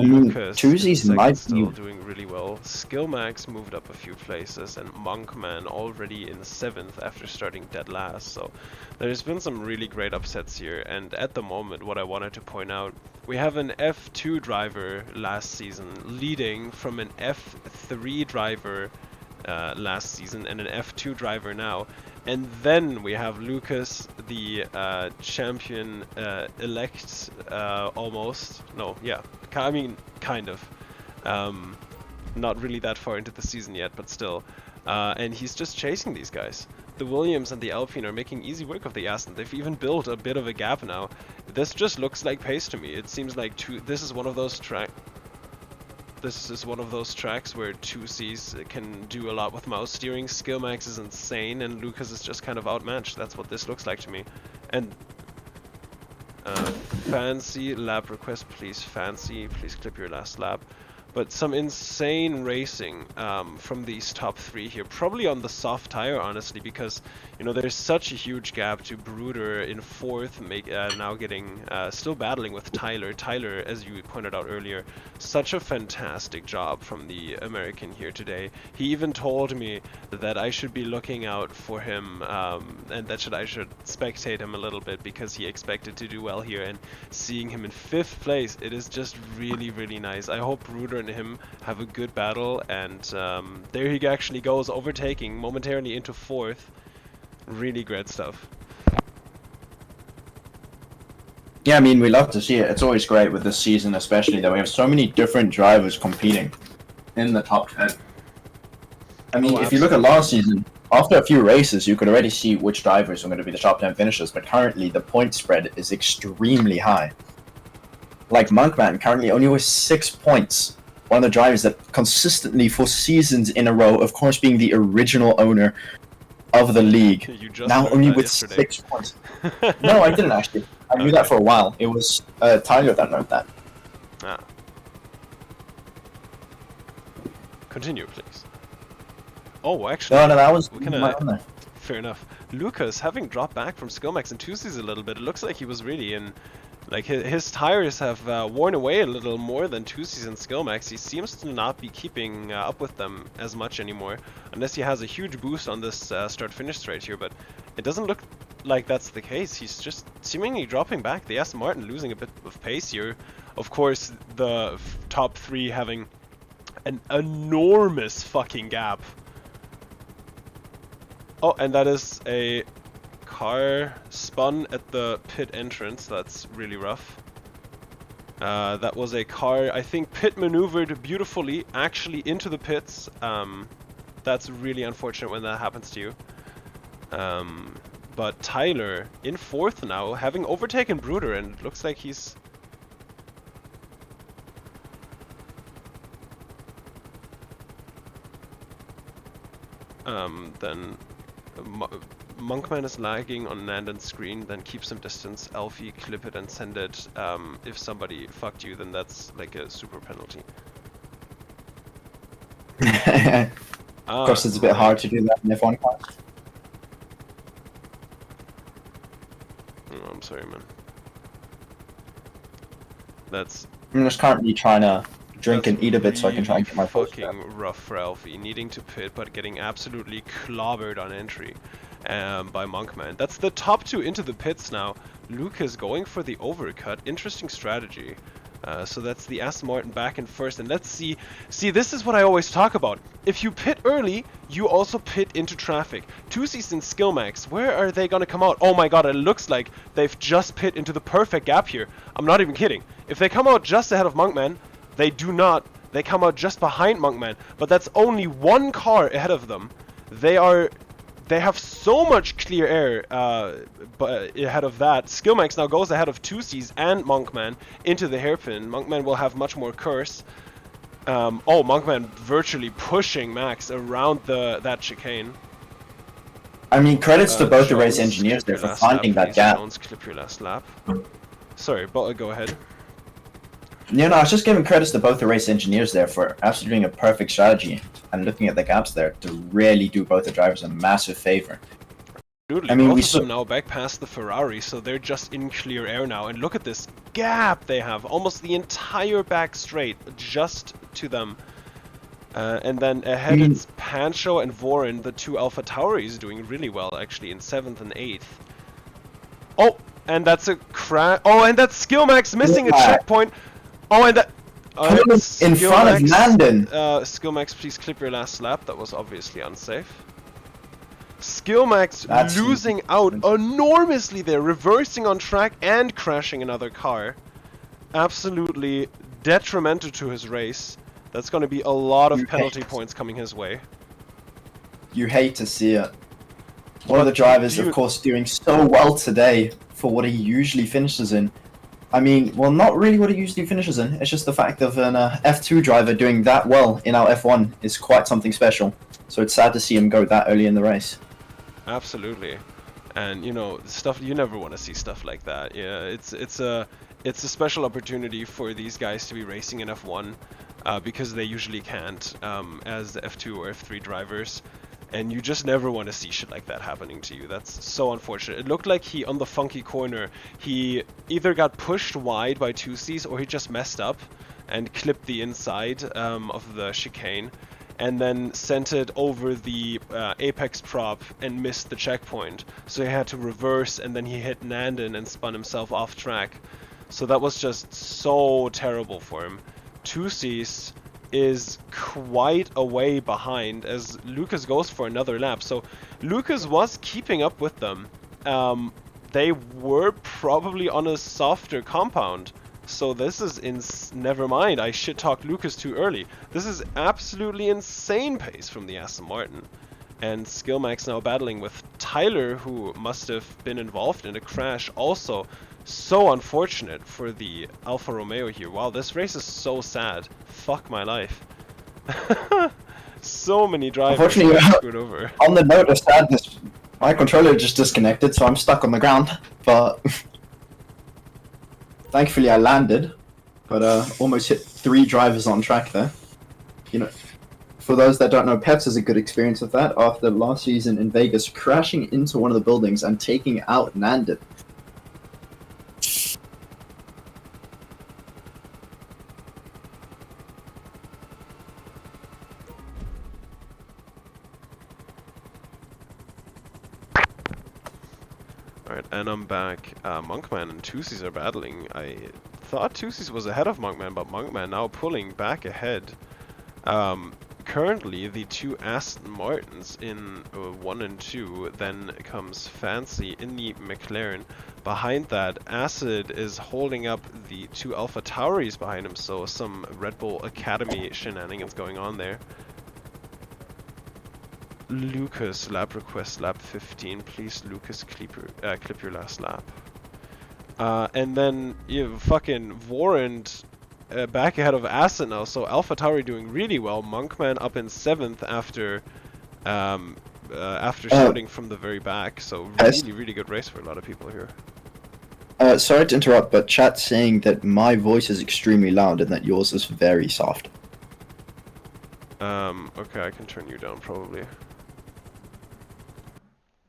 mean, Lucas 2C's might still be... doing really well. Skillmax moved up a few places, and Monkman already in 7th after starting dead last. So there's been some really great upsets here, and at the moment what I wanted to point out, we have an F2 driver last season leading from an F3 driver last season and an F2 driver now. And then we have Lucas, the champion elect, almost. No, yeah, I mean, kind of. Not really that far into the season yet, but still. And he's just chasing these guys. The Williams and the Alpine are making easy work of the Aston. They've even built a bit of a gap now. This just looks like pace to me. It seems like this is one of those tracks where 2Cs can do a lot with mouse steering. Skillmax is insane, and Lucas is just kind of outmatched. That's what this looks like to me. And fancy lap request, please. Fancy, please clip your last lap. But some insane racing from these top 3 here, probably on the soft tire, honestly, because you know there's such a huge gap to Bruder in 4th, now getting still battling with Tyler. Tyler, as you pointed out earlier, such a fantastic job from the American here today. He even told me that I should be looking out for him and that I should spectate him a little bit because he expected to do well here. And seeing him in 5th place, it is just really, really nice. I hope Bruder and him have a good battle, and there he actually goes, overtaking momentarily into 4th. Really great stuff. Yeah, I mean, we love to see it. It's always great with this season, especially that we have so many different drivers competing in the top 10. I mean, if you look at last season, after a few races, you could already see which drivers are going to be the top 10 finishers, but currently the point spread is extremely high. Like Monkman, currently only with 6 points. One of the drivers that consistently for seasons in a row, of course being the original owner of the league, now only with yesterday. 6 points. No, I didn't actually. I knew that for a while. It was Tyler that wrote that. Ah. Continue, please. Oh, actually. No, that was my own there. Fair enough. Lucas, having dropped back from Skillmax and 2Cs a little bit, it looks like he was really in. Like, his tires have worn away a little more than 2Cs and Skillmax. He seems to not be keeping up with them as much anymore, unless he has a huge boost on this start-finish straight here, but it doesn't look like that's the case. He's just seemingly dropping back. The Aston Martin losing a bit of pace here. Of course, the top 3 having an enormous fucking gap. Oh, and that is a car spun at the pit entrance. That's really rough. That was a car, I think, pit maneuvered beautifully actually into the pits. That's really unfortunate when that happens to you. But Tyler in 4th now, having overtaken Bruder, and it looks like he's... then Monkman is lagging on Nandan's screen, then keep some distance. Alfie, clip it and send it. If somebody fucked you, then that's like a super penalty. Of course, it's a bit hard to do that in F1 cars. Oh, I'm sorry, man. That's... I'm just currently trying to drink and eat a bit so I can try and get my fucking fucking rough for Alfie, needing to pit but getting absolutely clobbered on entry by Monkman. That's the top 2 into the pits now. Luke is going for the overcut. Interesting strategy. So that's the Aston Martin back in 1st, and let's see, this is what I always talk about. If you pit early, you also pit into traffic. 2Cs and Skillmax, where are they gonna come out? Oh my god, it looks like they've just pit into the perfect gap here. I'm not even kidding. If they come out just ahead of Monkman, they do not. They come out just behind Monkman, but that's only 1 car ahead of them. They have so much clear air but ahead of that. Skillmax now goes ahead of 2Cs and Monkman into the hairpin. Monkman will have much more curse. Oh, Monkman virtually pushing Max around that chicane. I mean, credits to both the race engineers there for finding that gap. Jones, clip your last lap. Sorry, but go ahead. Yeah, no, I was just giving credits to both the race engineers there for absolutely doing a perfect strategy and looking at the gaps there to really do both the drivers a massive favor. Absolutely. I mean, both of them now back past the Ferrari, so they're just in clear air now. And look at this gap they have, almost the entire back straight just to them. And then ahead it's Pancho and Voren, the 2 Alpha Tauris, doing really well actually in 7th and 8th. Oh, and that's a crash. Oh, and that's Skillmax missing a checkpoint. Oh, and that... in front of Nandan. Skillmax, please clip your last lap. That was obviously unsafe. Skillmax losing out enormously there, reversing on track and crashing another car. Absolutely detrimental to his race. That's going to be a lot of penalty points coming his way. You hate to see it. One of the drivers, of course, doing so well today for what he usually finishes in. I mean, well, not really what he usually finishes in. It's just the fact of an F2 driver doing that well in our F1 is quite something special. So it's sad to see him go that early in the race. Absolutely, and you know, stuff you never want to see stuff like that. Yeah, it's a special opportunity for these guys to be racing in F1 because they usually can't as the F2 or F3 drivers. And you just never want to see shit like that happening to you. That's so unfortunate. It looked like he, on the funky corner, he either got pushed wide by 2Cs or he just messed up and clipped the inside of the chicane and then sent it over the apex prop and missed the checkpoint. So he had to reverse and then he hit Nandan and spun himself off track. So that was just so terrible for him. 2Cs is quite a way behind as Lucas goes for another lap. So Lucas was keeping up with them. They were probably on a softer compound. So this is never mind, I shit talked Lucas too early. This is absolutely insane pace from the Aston Martin. And Skillmax now battling with Tyler, who must have been involved in a crash also. So unfortunate for the Alfa Romeo here. Wow, this race is so sad. Fuck my life. So many drivers Unfortunately, screwed over. On the note of sadness, my controller just disconnected, so I'm stuck on the ground. But thankfully I landed, but almost hit 3 drivers on track there. You know, for those that don't know, Peffz has a good experience of that after last season in Vegas, crashing into one of the buildings and taking out Nandan. Alright, and I'm back. Monkman and 2Cs are battling. I thought 2Cs was ahead of Monkman, but Monkman now pulling back ahead. Currently, the 2 Aston Martins in 1 and 2, then comes Fancy in the McLaren. Behind that, Acid is holding up the 2 Alpha Tauris behind him, so some Red Bull Academy shenanigans going on there. Lucas, lap request, lap 15. Please, Lucas, clip your last lap. And then you fucking Warrant back ahead of Acid now. So AlphaTauri doing really well. Monkman up in 7th after starting from the very back. So really good race for a lot of people here. Sorry to interrupt, but chat's saying that my voice is extremely loud and that yours is very soft. Okay, I can turn you down probably.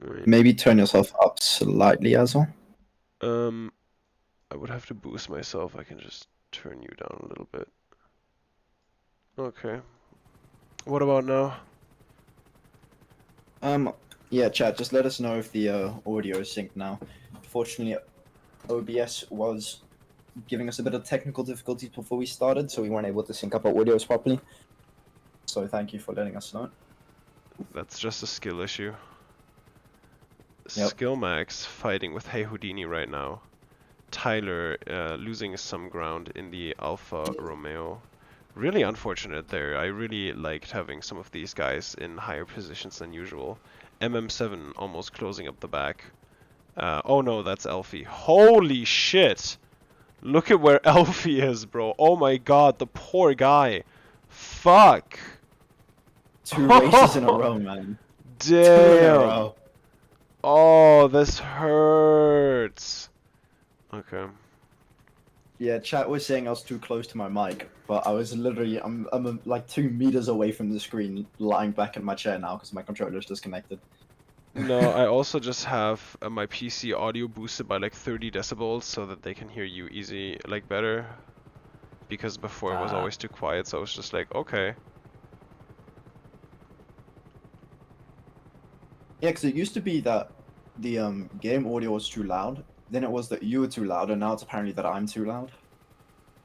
Right. Maybe turn yourself up slightly as well. I would have to boost myself. I can just turn you down a little bit. Okay. What about now? Yeah, chat, just let us know if the audio is synced now. Fortunately, OBS was giving us a bit of technical difficulties before we started, so we weren't able to sync up our audios properly. So thank you for letting us know. That's just a skill issue. Yep. Skill Max fighting with Hey Houdini right now. Tyler losing some ground in the Alfa Romeo. Really unfortunate there. I really liked having some of these guys in higher positions than usual. MM7 almost closing up the back. Oh no, that's Alfie. Holy shit! Look at where Alfie is, bro. Oh my god, the poor guy. Fuck! 2 races in a row, man. 2 in a Damn! row. Oh, this hurts. Okay. Yeah, chat was saying I was too close to my mic, but I was literally, I'm like 2 meters away from the screen, lying back in my chair now because my controller's disconnected. No, I also just have my PC audio boosted by like 30 decibels so that they can hear you better. Because before it was always too quiet, so I was just like, okay. Yeah, because it used to be that the game audio was too loud, then it was that you were too loud, and now it's apparently that I'm too loud.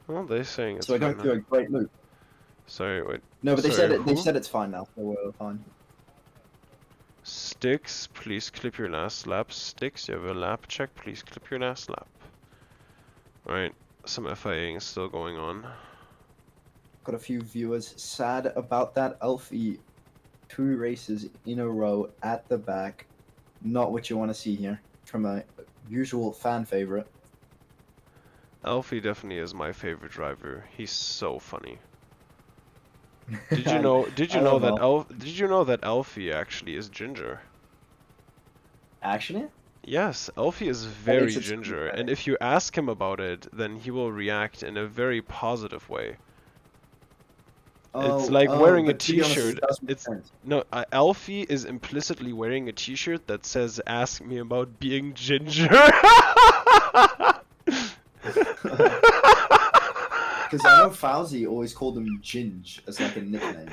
Well, they're saying it's so I fine don't do a great loop. Sorry, wait. No, but they Sorry, said it. They who? said it's fine now, so we're fine. Sticks, please clip your last lap. Sticks, you have a lap check. Please clip your last lap. Alright, some FIAing is still going on. Got a few viewers sad about that. Alfie, 2 races in a row at the back. Not what you want to see here from a usual fan favorite. Alfie definitely is my favorite driver. He's so funny. Did you know? Did you know that Alfie actually is ginger? Actually? Yes, Alfie is very makes it ginger, better. and if you ask him about it, then he will react in a very positive way. It's like wearing a but to be honest, t-shirt. it does make It's sense. no, Alfie is implicitly wearing a t-shirt that says "Ask me about being ginger." Because I know Fowzey always called him Ginge as like a nickname.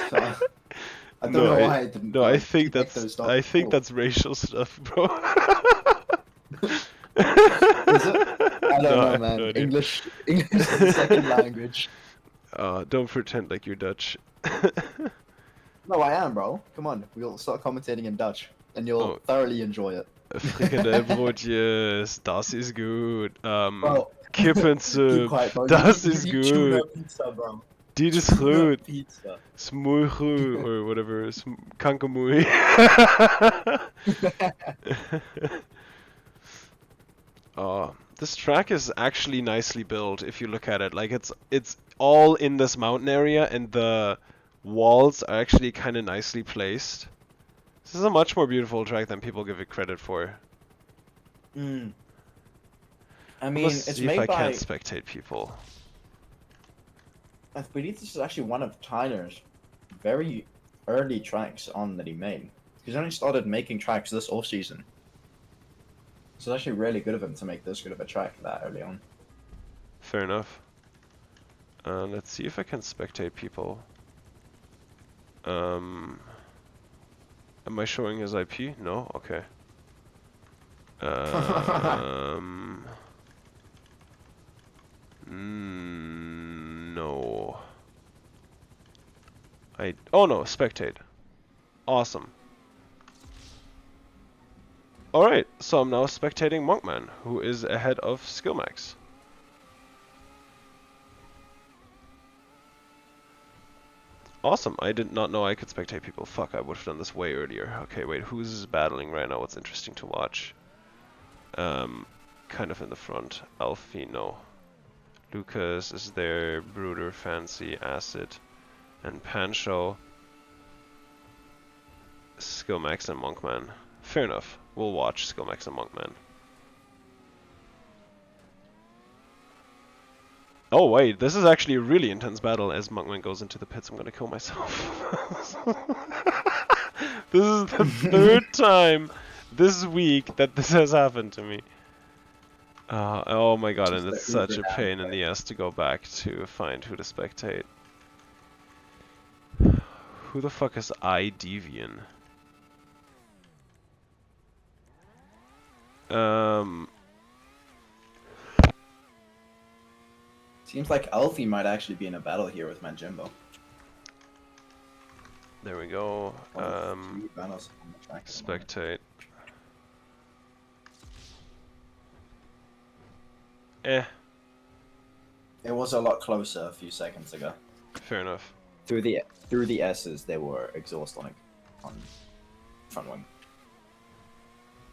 So I don't know why I didn't. No, I think connect those dots I think before. that's racial stuff, bro. Is it? I don't know, man. No idea. English is the second language. Don't pretend like you're Dutch. No, I am, bro. Come on, we'll start commentating in Dutch, and you'll thoroughly enjoy it. Frikandelbrotjes, das ist gut. Bro, Kippensuppe, keep quiet, bro. das You ist eat tuna gut. pizza, bro. Dit is Tuna goed. pizza. Smulgoed, or whatever. Kankermoei. This track is actually nicely built if you look at it. Like it's all in this mountain area, and the walls are actually kind of nicely placed. This is a much more beautiful track than people give it credit for. I mean, Let's it's see if I made by. can't spectate people. I believe this is actually one of Tyler's very early tracks on that he made. He's only started making tracks this off season. So it's actually really good of him to make this good of a track that early on. Fair enough. Let's see if I can spectate people. Am I showing his IP? No? Okay. No. Oh no, spectate. Awesome. Alright, so I'm now spectating Monkman, who is ahead of Skillmax. Awesome. I did not know I could spectate people. Fuck, I would have done this way earlier. Okay, wait, who's battling right now? What's interesting to watch? Kind of in the front. Alfie, no. Lucas is there, Brooder, Fancy, Acid, and Pancho. Skillmax and Monkman. Fair enough. We'll watch Skillmax and Monkman. Oh wait, this is actually a really intense battle as Monkman goes into the pits. I'm gonna kill myself. This is the third time this week that this has happened to me. Oh my god, and it's such a pain in the ass to go back to find who to spectate. Who the fuck is iDevian? Seems like Alfie might actually be in a battle here with Manjimbo. There we go. Spectate. Eh. It was a lot closer a few seconds ago. Fair enough. Through the S's, they were exhaust on front wing.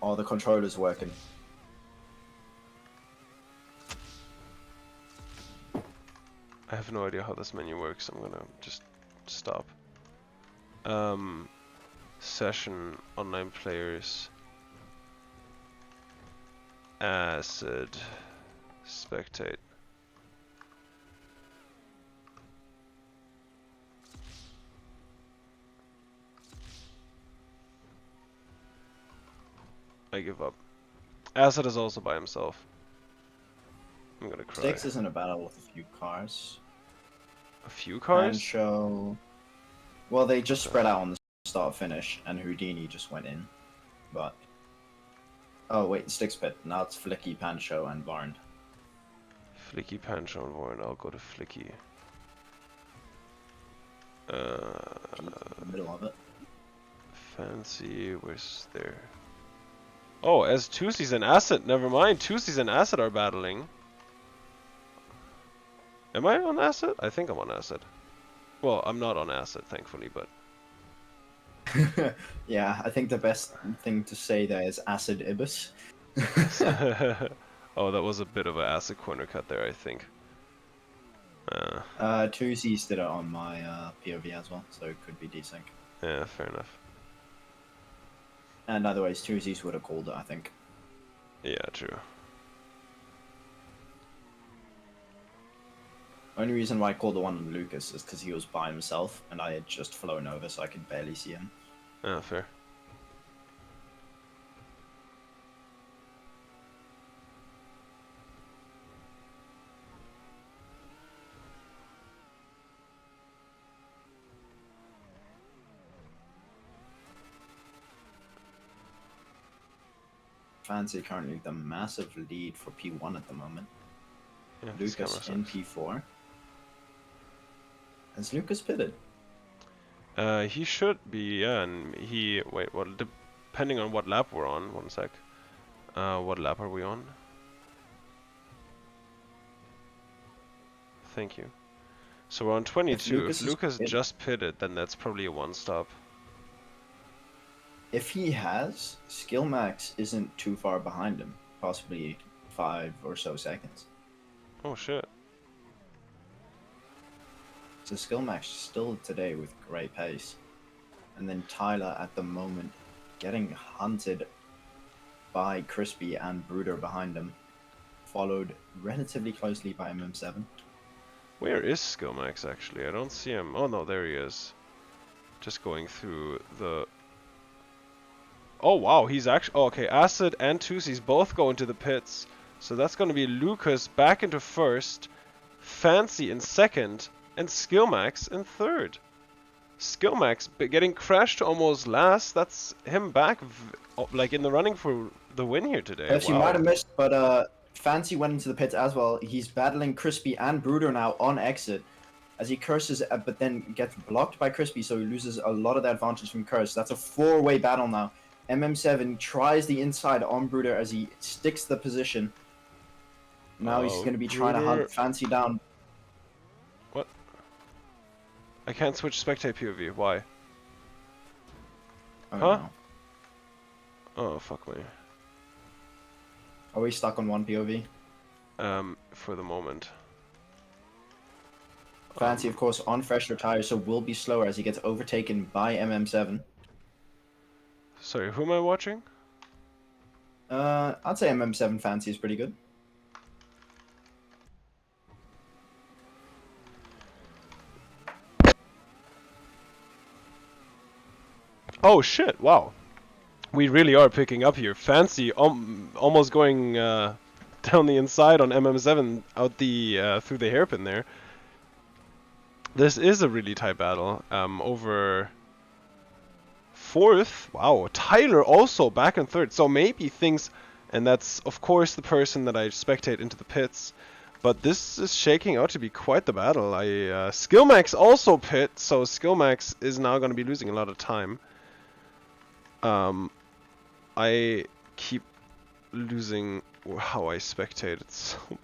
All the controllers working. I have no idea how this menu works. I'm gonna just stop. Session, online players, Acid, spectate. I give up. Acid is also by himself. I'm gonna cry. Sticks is in a battle with a few cars. A few cars? Pancho. Well, they just spread out on the start finish, and Houdini just went in. But oh wait, Sticks pit. Now it's Flicky, Pancho, and Varn. Flicky, Pancho, and Varn. I'll go to Flicky. Middle of it. Fancy, where's there? Oh, as Tusies and Acid. Never mind. Tusies and Acid are battling. Am I on Acid? I think I'm on Acid. Well, I'm not on Acid, thankfully, but... Yeah, I think the best thing to say there is Acid Ibis. Oh, that was a bit of an Acid corner cut there, I think. Tusies did it on my POV as well, so it could be desync. Yeah, fair enough. And otherwise, Tusies would have called it, I think. Yeah, true. Only reason why I called the one on Lucas is because he was by himself, and I had just flown over, so I could barely see him. Yeah, fair. Fancy currently the massive lead for P1 at the moment. Yeah, Lucas in P4. Has Lucas pitted? He should be, yeah, and he... Wait, well, depending on what lap we're on, one sec. What lap are we on? Thank you. So we're on 22. If Lucas just pitted, then that's probably a one-stop. If he has, skill max isn't too far behind him. Possibly 5 or so seconds. Oh shit. So skill max still today with great pace. And then Tyler at the moment getting hunted by Crispy and Brooder behind him. Followed relatively closely by MM7. Where is Skillmax actually? I don't see him. Oh no, there he is. Just going through the... Oh wow, he's actually... Oh, okay, Acid and Tusies both go into the pits. So that's going to be Lucas back into first, Fancy in second, and Skillmax in third. Skillmax getting crashed to almost last. That's him back like in the running for the win here today. Peffz, you might have missed, but Fancy went into the pits as well. He's battling Crispy and Brooder now on exit as he curses, but then gets blocked by Crispy, so he loses a lot of the advantage from Curse. That's a 4-way battle now. MM7 tries the inside on Brooder as he sticks the position. Now he's going to be trying to hunt Fancy down. What? I can't switch spectate POV. Why? Oh, Huh? no. Oh, fuck me. Are we stuck on one POV? For the moment. Fancy, of course, on fresher tires, so will be slower as he gets overtaken by MM7. Sorry, who am I watching? I'd say MM7 Fancy is pretty good. Oh shit! Wow, we really are picking up here. Fancy, almost going down the inside on MM7 out the through the hairpin there. This is a really tight battle. Over fourth. Wow, Tyler also back in third. So maybe things, and that's of course the person that I spectate into the pits. But this is shaking out to be quite the battle. Skillmax also pit, so Skillmax is now going to be losing a lot of time. I keep losing how I spectate. It's so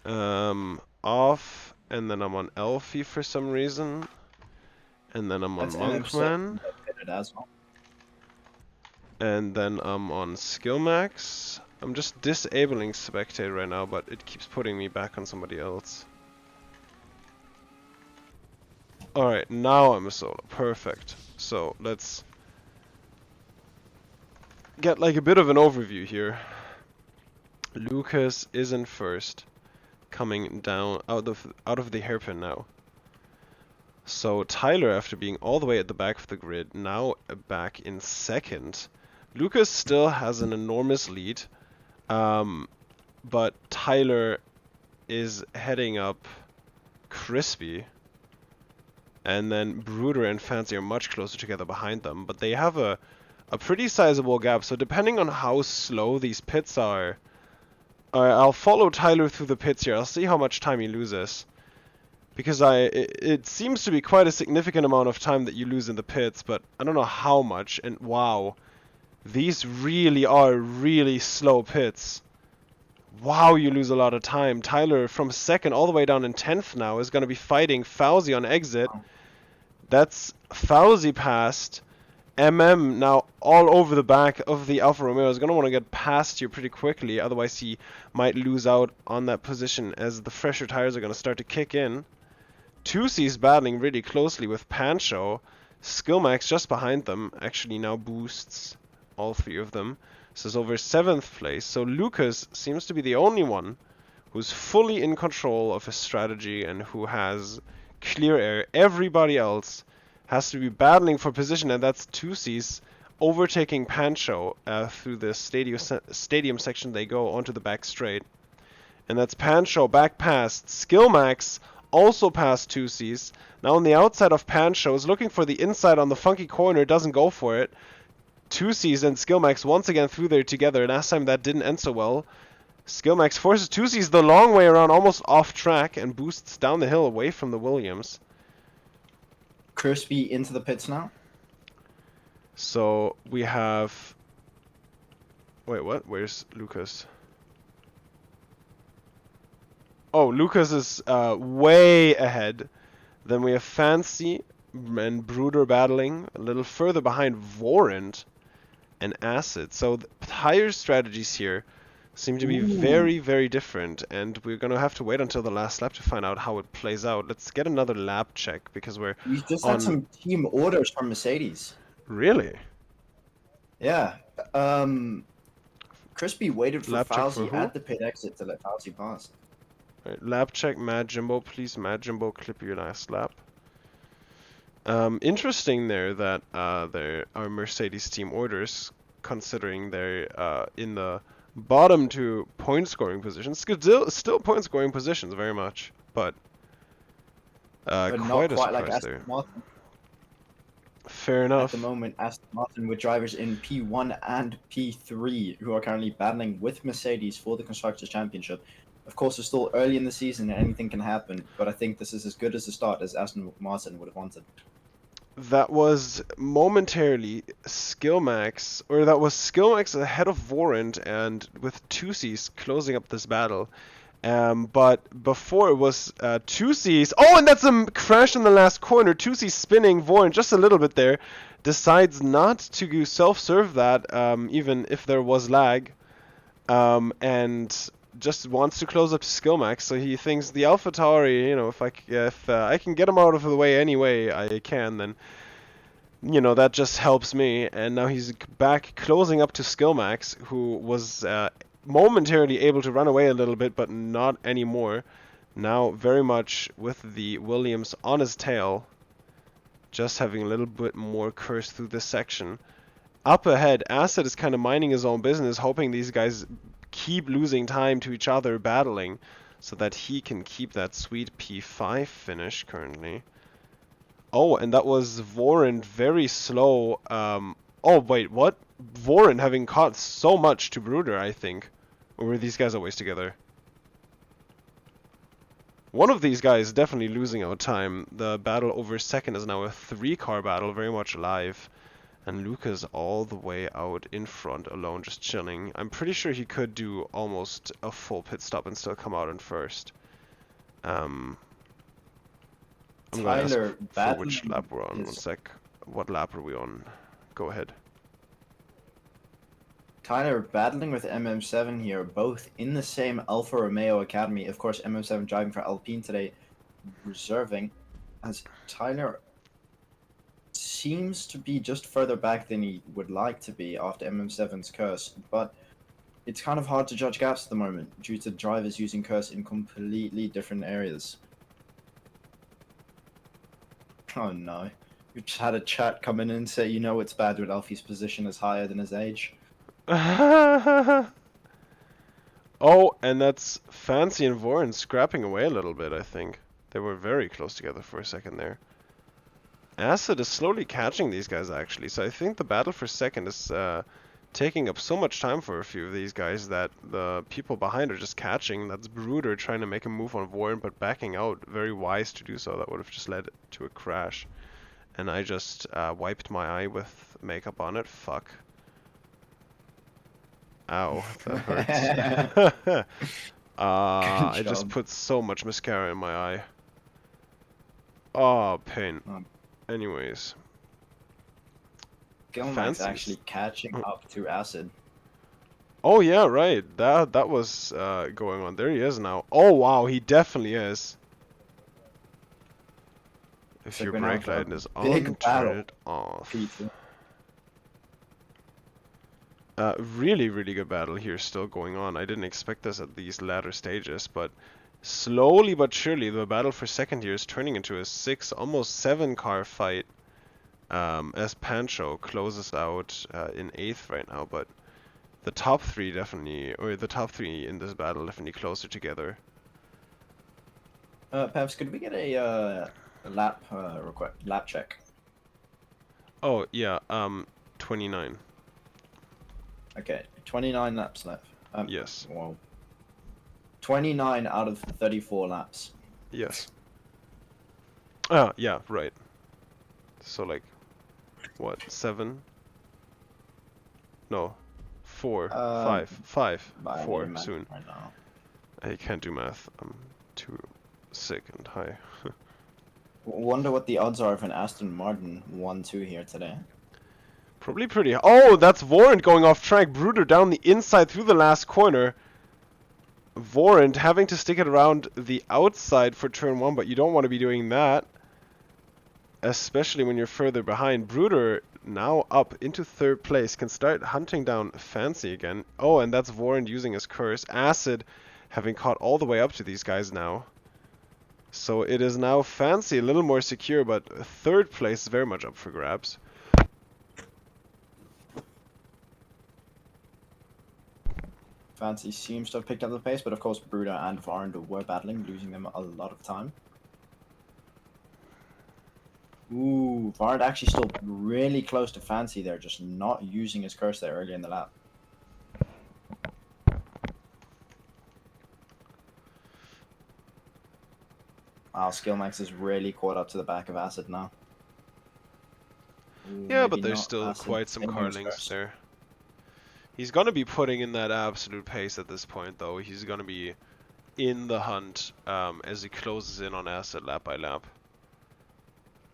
bad. Off, and then I'm on Alfie for some reason, and then I'm on Monkman, well. and then I'm on Skillmax. I'm just disabling spectate right now, but it keeps putting me back on somebody else. Alright, now I'm a solo. Perfect. So, let's get like a bit of an overview here. Lucas is in first, coming down out of the hairpin now. So Tyler, after being all the way at the back of the grid, now back in second. Lucas still has an enormous lead, but Tyler is heading up Crispy. And then Bruder and Fancy are much closer together behind them, but they have a pretty sizable gap. So depending on how slow these pits are, I'll follow Tyler through the pits here. I'll see how much time he loses, because it seems to be quite a significant amount of time that you lose in the pits, but I don't know how much. And wow, these really are really slow pits. Wow, you lose a lot of time. Tyler from second all the way down in 10th now is going to be fighting Fowzey on exit. That's Fowzey past. now all over the back of the Alfa Romeo is going to want to get past you pretty quickly, otherwise he might lose out on that position as the fresher tires are going to start to kick in. 2C's battling really closely with Pancho. Skillmax just behind them actually now boosts all three of them. This is over 7th place, so Lucas seems to be the only one who's fully in control of his strategy and who has clear air. Everybody else has to be battling for position, and that's 2C's overtaking Pancho through the stadium section. They go onto the back straight, and that's Pancho back past Skillmax, also past 2C's. Now on the outside of Pancho is looking for the inside on the funky corner, doesn't go for it. 2C's and Skillmax once again through there together. Last time that didn't end so well. Skillmax forces 2C's the long way around, almost off track, and boosts down the hill away from the Williams. Crispy into the pits now. So we have... Wait, what? Where's Lucas? Oh, Lucas is way ahead. Then we have Fancy and Bruder battling a little further behind Warrant and Acid. So the tire strategies here seem to be very, very different, and we're going to have to wait until the last lap to find out how it plays out. Let's get another lap check, because we're We just had some team orders from Mercedes. Really? Yeah. Crispy waited for Lap check Fowzey for who? at the pit exit to let Fowzey pass. Right, lap check, Mad Jimbo, please. Mad Jimbo, clip your last lap. Interesting there that there are Mercedes team orders, considering they're in the bottom two point scoring positions. Still point scoring positions very much, but But quite not a quite like surprise Aston there. Martin. Fair At enough. the moment, Aston Martin with drivers in P1 and P3 who are currently battling with Mercedes for the Constructors' Championship. Of course, it's still early in the season and anything can happen, but I think this is as good as a start as Aston Martin would have wanted. That was momentarily Skillmax, or that was Skillmax ahead of Warrant, and with 2C's closing up this battle. But before it was 2C's. Oh, and that's a crash in the last corner. 2C spinning. Vorin just a little bit there. Decides not to self-serve that, even if there was lag. And just wants to close up to skill max. So he thinks the AlphaTauri, you know, if I can get him out of the way anyway, I can, then, you know, that just helps me. And now he's back closing up to skill max, who was momentarily able to run away a little bit, but not anymore. Now very much with the Williams on his tail, just having a little bit more curse through this section. Up ahead, Acid is kind of minding his own business, hoping these guys keep losing time to each other battling, so that he can keep that sweet P5 finish currently. Oh, and that was Vorin very slow. Oh wait, what? Vorin having caught so much to Bruder, I think. Or were these guys always together? One of these guys is definitely losing out time. The battle over second is now a 3-car battle, very much alive. And Luca's all the way out in front alone, just chilling. I'm pretty sure he could do almost a full pit stop and still come out in first. I'm gonna ask for which lap we're on. 1 sec. What lap are we on? Go ahead. Tyler battling with MM7 here, both in the same Alfa Romeo Academy. Of course, MM7 driving for Alpine today, reserving, as Tyler seems to be just further back than he would like to be after MM7's curse, but it's kind of hard to judge gaps at the moment due to drivers using curse in completely different areas. Oh no, we just had a chat come in and say, you know it's bad when Alfie's position is higher than his age. Oh, and that's Fancy and Vorin scrapping away a little bit, I think. They were very close together for a second there. Acid is slowly catching these guys, actually, so I think the battle for second is taking up so much time for a few of these guys that the people behind are just catching. That's Bruder trying to make a move on Vorin, but backing out. Very wise to do so. That would have just led to a crash. And I just wiped my eye with makeup on it. Fuck. Ow, that hurts. I just put so much mascara in my eye. Oh, pain. Anyways. Gilman's actually catching up to Acid. Oh yeah, right. That was going on. There he is now. Oh wow, he definitely is. If your brake light is on, turn it off. Really, really good battle here still going on. I didn't expect this at these latter stages, but slowly but surely the battle for second here is turning into a 6, almost 7 car fight, as Pancho closes out in 8th right now, but the top 3 definitely, or the top 3 in this battle definitely closer together. Peffz, could we get a lap lap check? Oh yeah, 29. Okay, 29 laps left. Yes. Well, 29 out of 34 laps. Yes. Ah, yeah, right. So like, what, 7? No, 4, 5, 4 soon. Right now. I can't do math. I'm too sick and high. Wonder what the odds are of an Aston Martin 1-2 here today. Probably pretty. Oh, that's Vorin going off track. Bruder down the inside through the last corner. Vorin having to stick it around the outside for turn 1, but you don't want to be doing that. Especially when you're further behind. Bruder now up into 3rd place. Can start hunting down Fancy again. Oh, and that's Vorin using his curse. Acid having caught all the way up to these guys now. So it is now Fancy a little more secure, but 3rd place is very much up for grabs. Fancy seems to have picked up the pace, but of course Bruder and Vorin were battling, losing them a lot of time. Ooh, Vorin actually still really close to Fancy there, just not using his curse there early in the lap. Wow, Skillmax is really caught up to the back of Acid now. Ooh, yeah, but there's still quite some car links there. He's gonna be putting in that absolute pace at this point, though. He's gonna be in the hunt as he closes in on Acid lap by lap.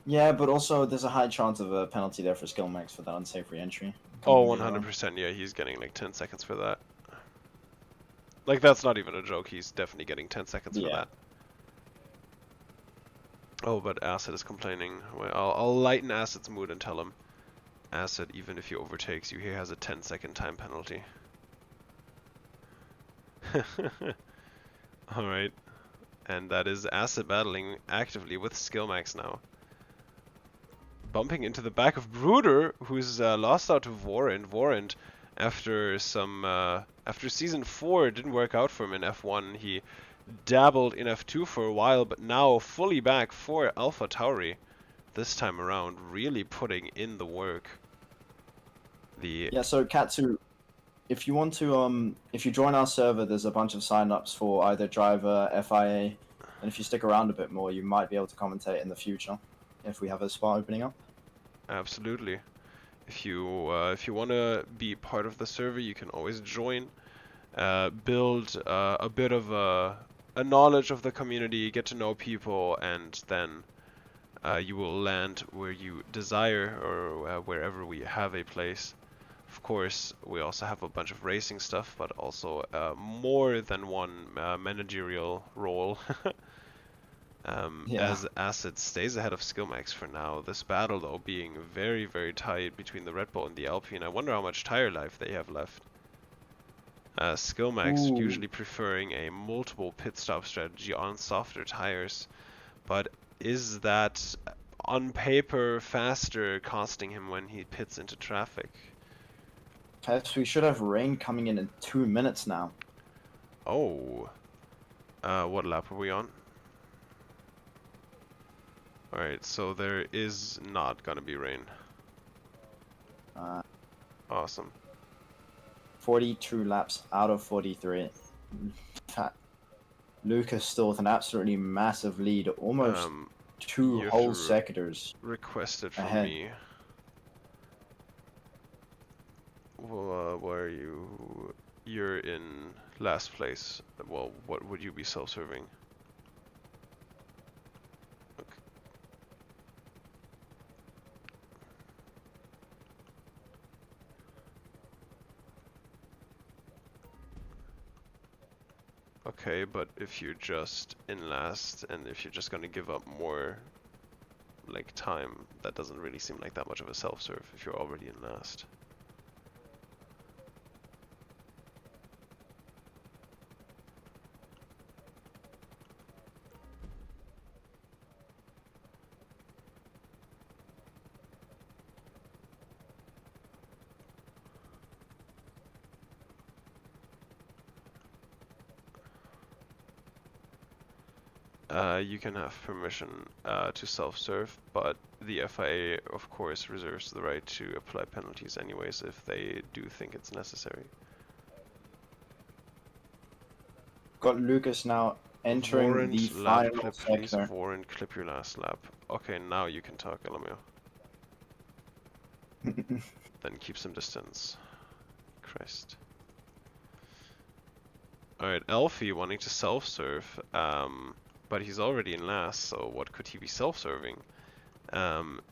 Yeah, but also there's a high chance of a penalty there for skill max for that unsafe re-entry. Oh, 100%. Yeah, he's getting like 10 seconds for that. Like, that's not even a joke. He's definitely getting 10 seconds for that. Oh, but Acid is complaining. Well, I'll lighten Acid's mood and tell him, Acid, even if he overtakes you, he has a 10-second time penalty. Alright. And that is Acid battling actively with skill max now. Bumping into the back of Bruder, who's lost out to Vorent. Vorent, after season 4, it didn't work out for him in F1. He dabbled in F2 for a while, but now fully back for Alpha Tauri this time around, really putting in the work. Yeah, so Katsu, if you want to, if you join our server, there's a bunch of sign-ups for either driver, FIA, and if you stick around a bit more, you might be able to commentate in the future if we have a spot opening up. Absolutely. If you want to be part of the server, you can always join, build a bit of a knowledge of the community, get to know people, and then you will land where you desire, or wherever we have a place. Of course, we also have a bunch of racing stuff, but also more than one managerial role. As Acid stays ahead of skill max for now. This battle, though, being very, very tight between the Red Bull and the Alpine. I wonder how much tire life they have left. Skill max usually preferring a multiple pit stop strategy on softer tires, but is that on paper faster, costing him when he pits into traffic? Peffz, we should have rain coming in 2 minutes now. Oh. What lap are we on? Alright, so there is not gonna be rain. Awesome. 42 laps out of 43. Lucas still with an absolutely massive lead, almost 2 whole sectors requested from ahead. me. Well, where are you? You're in last place. Well, what would you be self-serving? Okay, but if you're just in last, and if you're just gonna give up more, like, time, that doesn't really seem like that much of a self-serve if you're already in last. You can have permission to self-serve, but the FIA, of course, reserves the right to apply penalties anyways if they do think it's necessary. Got Lucas now entering the final sector. Warren, clip your last lap. Okay, now you can talk, LMAO. Then keep some distance. Christ. Alright, Alfie wanting to self-serve. But he's already in last, so what could he be self-serving?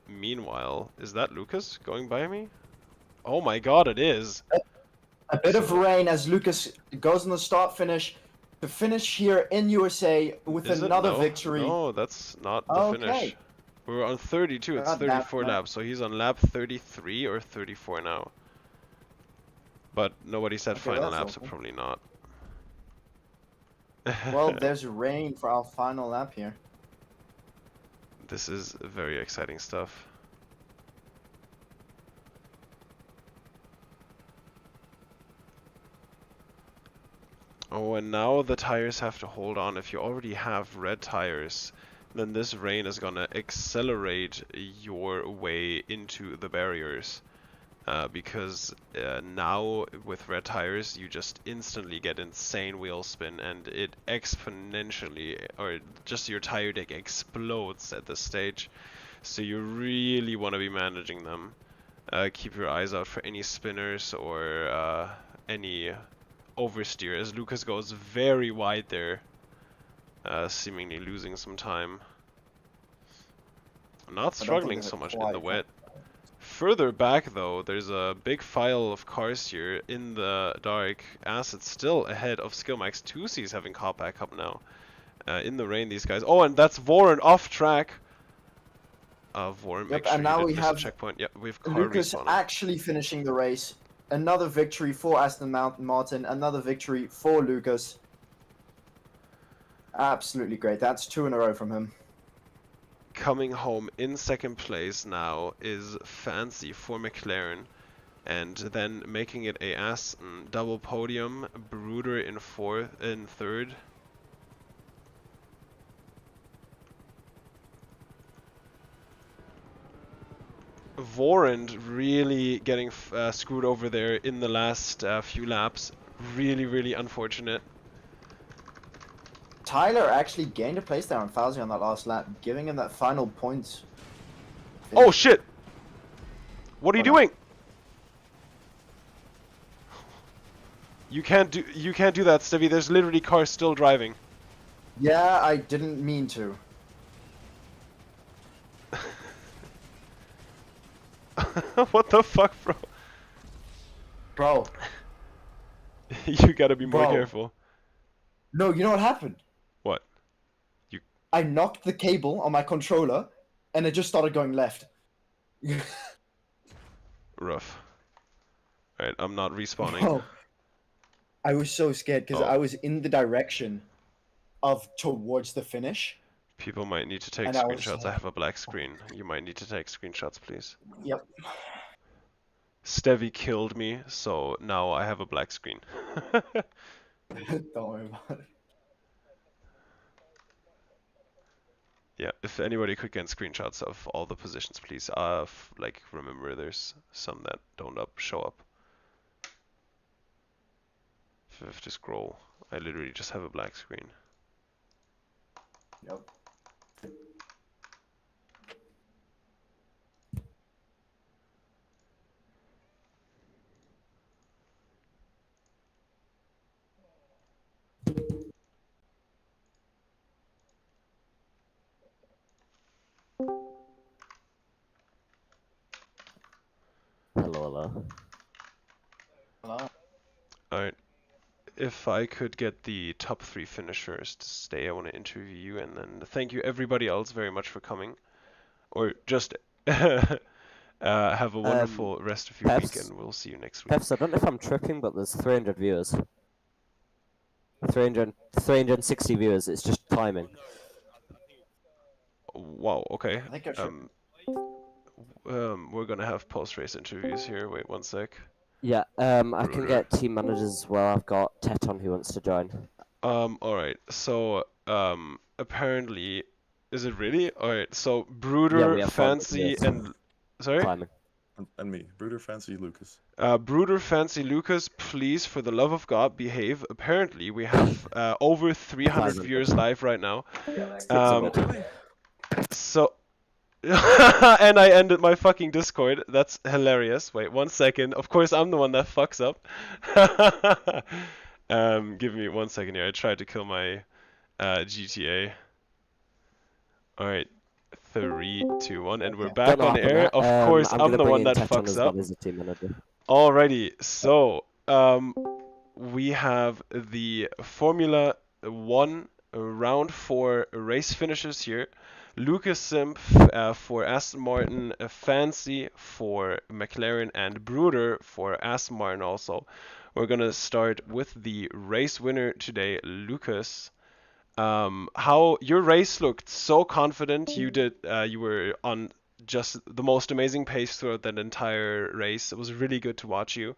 Meanwhile, is that Lucas going by me? Oh my god, it is! A bit of rain as Lucas goes on the start-finish to finish here in USA with another victory. No, that's not the finish. We're on 32, it's 34 laps, so he's on lap 33 or 34 now. But nobody said final lap, so probably not. Well, there's rain for our final lap here. This is very exciting stuff. Oh, and now the tires have to hold on. If you already have red tires, then this rain is gonna accelerate your way into the barriers. Because now with red tires you just instantly get insane wheel spin, and it exponentially, or just your tire deck explodes at this stage. So you really want to be managing them. Keep your eyes out for any spinners or any oversteer, as Lucas goes very wide there. seemingly losing some time. Not I don't think struggling there's a so much in quite the wet. Further back though, there's a big file of cars here in the dark. Acid still ahead of Skillmax. Tusi's having caught back up now. In the rain, these guys. Oh, and that's Warren off track. Warren, make Yep, sure and you now didn't we miss a have checkpoint. Yep, we have car Lucas respawning. actually finishing the race. Another victory for Aston Martin. Another victory for Lucas. Absolutely great. That's 2 in a row from him. Coming home in second place now is Fancy for McLaren. And then making it a Aston double podium. Bruder in third. Vorend really getting screwed over there in the last few laps. Really, really unfortunate. Tyler actually gained a place there on Fowzey on that last lap, giving him that final point. Oh shit! What are you Oh, no. doing? You can't do that, Stevie. There's literally cars still driving. Yeah, I didn't mean to. What the fuck, bro? Bro. You gotta be more Bro. careful. No, you know what happened? What? I knocked the cable on my controller, and it just started going left. Rough. Alright, I'm not respawning. Bro. I was so scared because Oh. I was in the direction of towards the finish. People might need to take And I was screenshots. I like- have a black screen. You might need to take screenshots, please. Yep. Stevie killed me, so now I have a black screen. Don't worry about it. Yeah, if anybody could get screenshots of all the positions, please. Like, remember, there's some that don't show up. If I have to scroll, I literally just have a black screen. Yep. Hello. Hello. Alright. If I could get the top 3 finishers to stay, I want to interview you, and then thank you everybody else very much for coming. Or just have a wonderful rest of your week, Peffz. and we'll see you next week. Peffz, I don't know if I'm tripping, but there's 300 viewers. 360 viewers, it's just timing. Wow, okay. I think I should. We're gonna have post-race interviews here. Wait one sec. Yeah, I can Bruder. get team managers as well. I've got Teton who wants to join. Alright, so, apparently, is it really? Alright, so Yeah, Bruder, we have fun with Fancy, this. and... Sorry? Timing. And me, Bruder, Fancy, Lucas. Bruder, Fancy, Lucas, please, for the love of God, behave. Apparently, we have over 300 Timing. viewers live right now. Um, So... and I ended my fucking Discord. That's hilarious. Wait, 1 second. Of course, I'm the one that fucks up. Give me 1 second here. I tried to kill my GTA. Alright. 3, 2, 1, and we're Okay. back Don't know on what happened air. there. Of course, I'm I'm gonna the bring one in that Teton fucks as up. well as a team manager. Alrighty, so we have the Formula 1 round 4 race finishers here. Lucas Simp for Aston Martin, Fancy for McLaren, and Bruder for Aston Martin also. We're gonna start with the race winner today, Lucas. How your race looked so confident. You were on just the most amazing pace throughout that entire race. It was really good to watch you.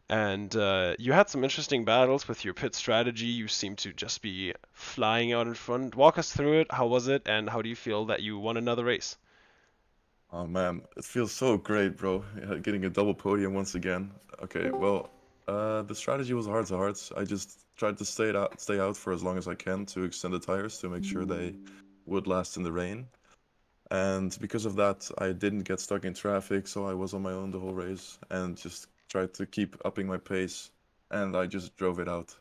And you had some interesting battles with your pit strategy. You seemed to just be flying out in front. Walk us through it. How was it? And how do you feel that you won another race? Oh man, it feels so great, bro. Getting a double podium once again. Okay, well, the strategy was heart to hearts. I just tried to stay out for as long as I can to extend the tires to make sure they would last in the rain. And because of that, I didn't get stuck in traffic, so I was on my own the whole race and just tried to keep upping my pace, and I just drove it out.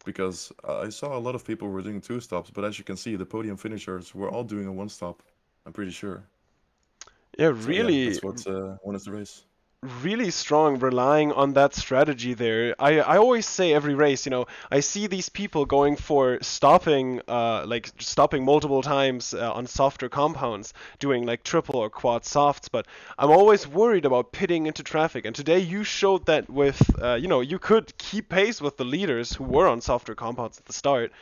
because I saw a lot of people were doing 2-stops, but as you can see, the podium finishers were all doing a 1-stop. I'm pretty sure. Yeah, So yeah, really, that's what won us the race. really strong, relying on that strategy there. I always say every race, I see these people going for stopping, like stopping multiple times on softer compounds, doing like triple or quad softs, but I'm always worried about pitting into traffic. And today you showed that with, you could keep pace with the leaders who were on softer compounds at the start.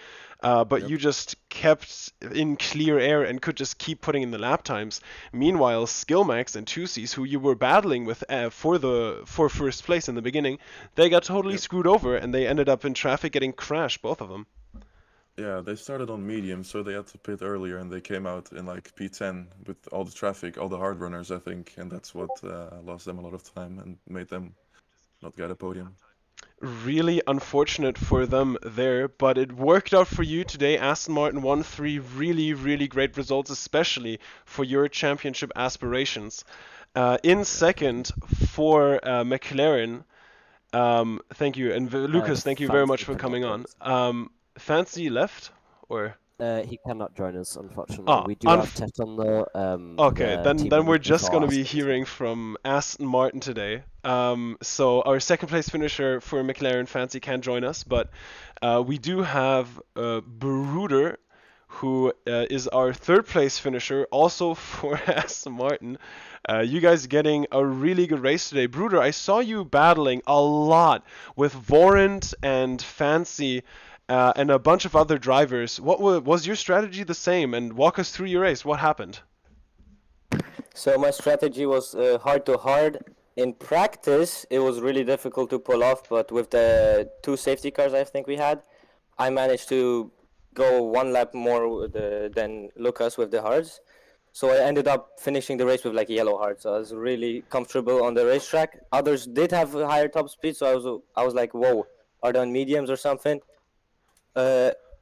But Yep. you just kept in clear air and could just keep putting in the lap times. Meanwhile, Skillmax and 2Cs, who you were battling with for first place in the beginning, they got totally Yep. screwed over and they ended up in traffic getting crashed, both of them. Yeah, they started on medium, so they had to pit earlier, and they came out in like P10 with all the traffic, all the hard runners, I think, and that's what lost them a lot of time and made them not get a podium. Really unfortunate for them there, but it worked out for you today. Aston Martin won 3 really, really great results, especially for your championship aspirations. In second for McLaren, thank you, and Lucas, thank you very Fowzey much for cannot coming join on. Fancy left, or? He cannot join us, unfortunately. Ah, We do have Teton though. Okay, The then team then we're lead just before gonna us. be hearing from Aston Martin today. So our second place finisher for McLaren Fancy can't join us, but we do have Bruder, who is our third place finisher, also for Aston Martin. You guys getting a really good race today. Bruder, I saw you battling a lot with Vorant and Fancy. And a bunch of other drivers. What was your strategy the same? And walk us through your race. What happened? So my strategy was hard to hard. In practice, it was really difficult to pull off, but with the 2 safety cars I think we had, I managed to go 1 lap more than Lucas with the hards. So I ended up finishing the race with like yellow hard. So I was really comfortable on the racetrack. Others did have a higher top speed, so I was like, whoa, are they on mediums or something?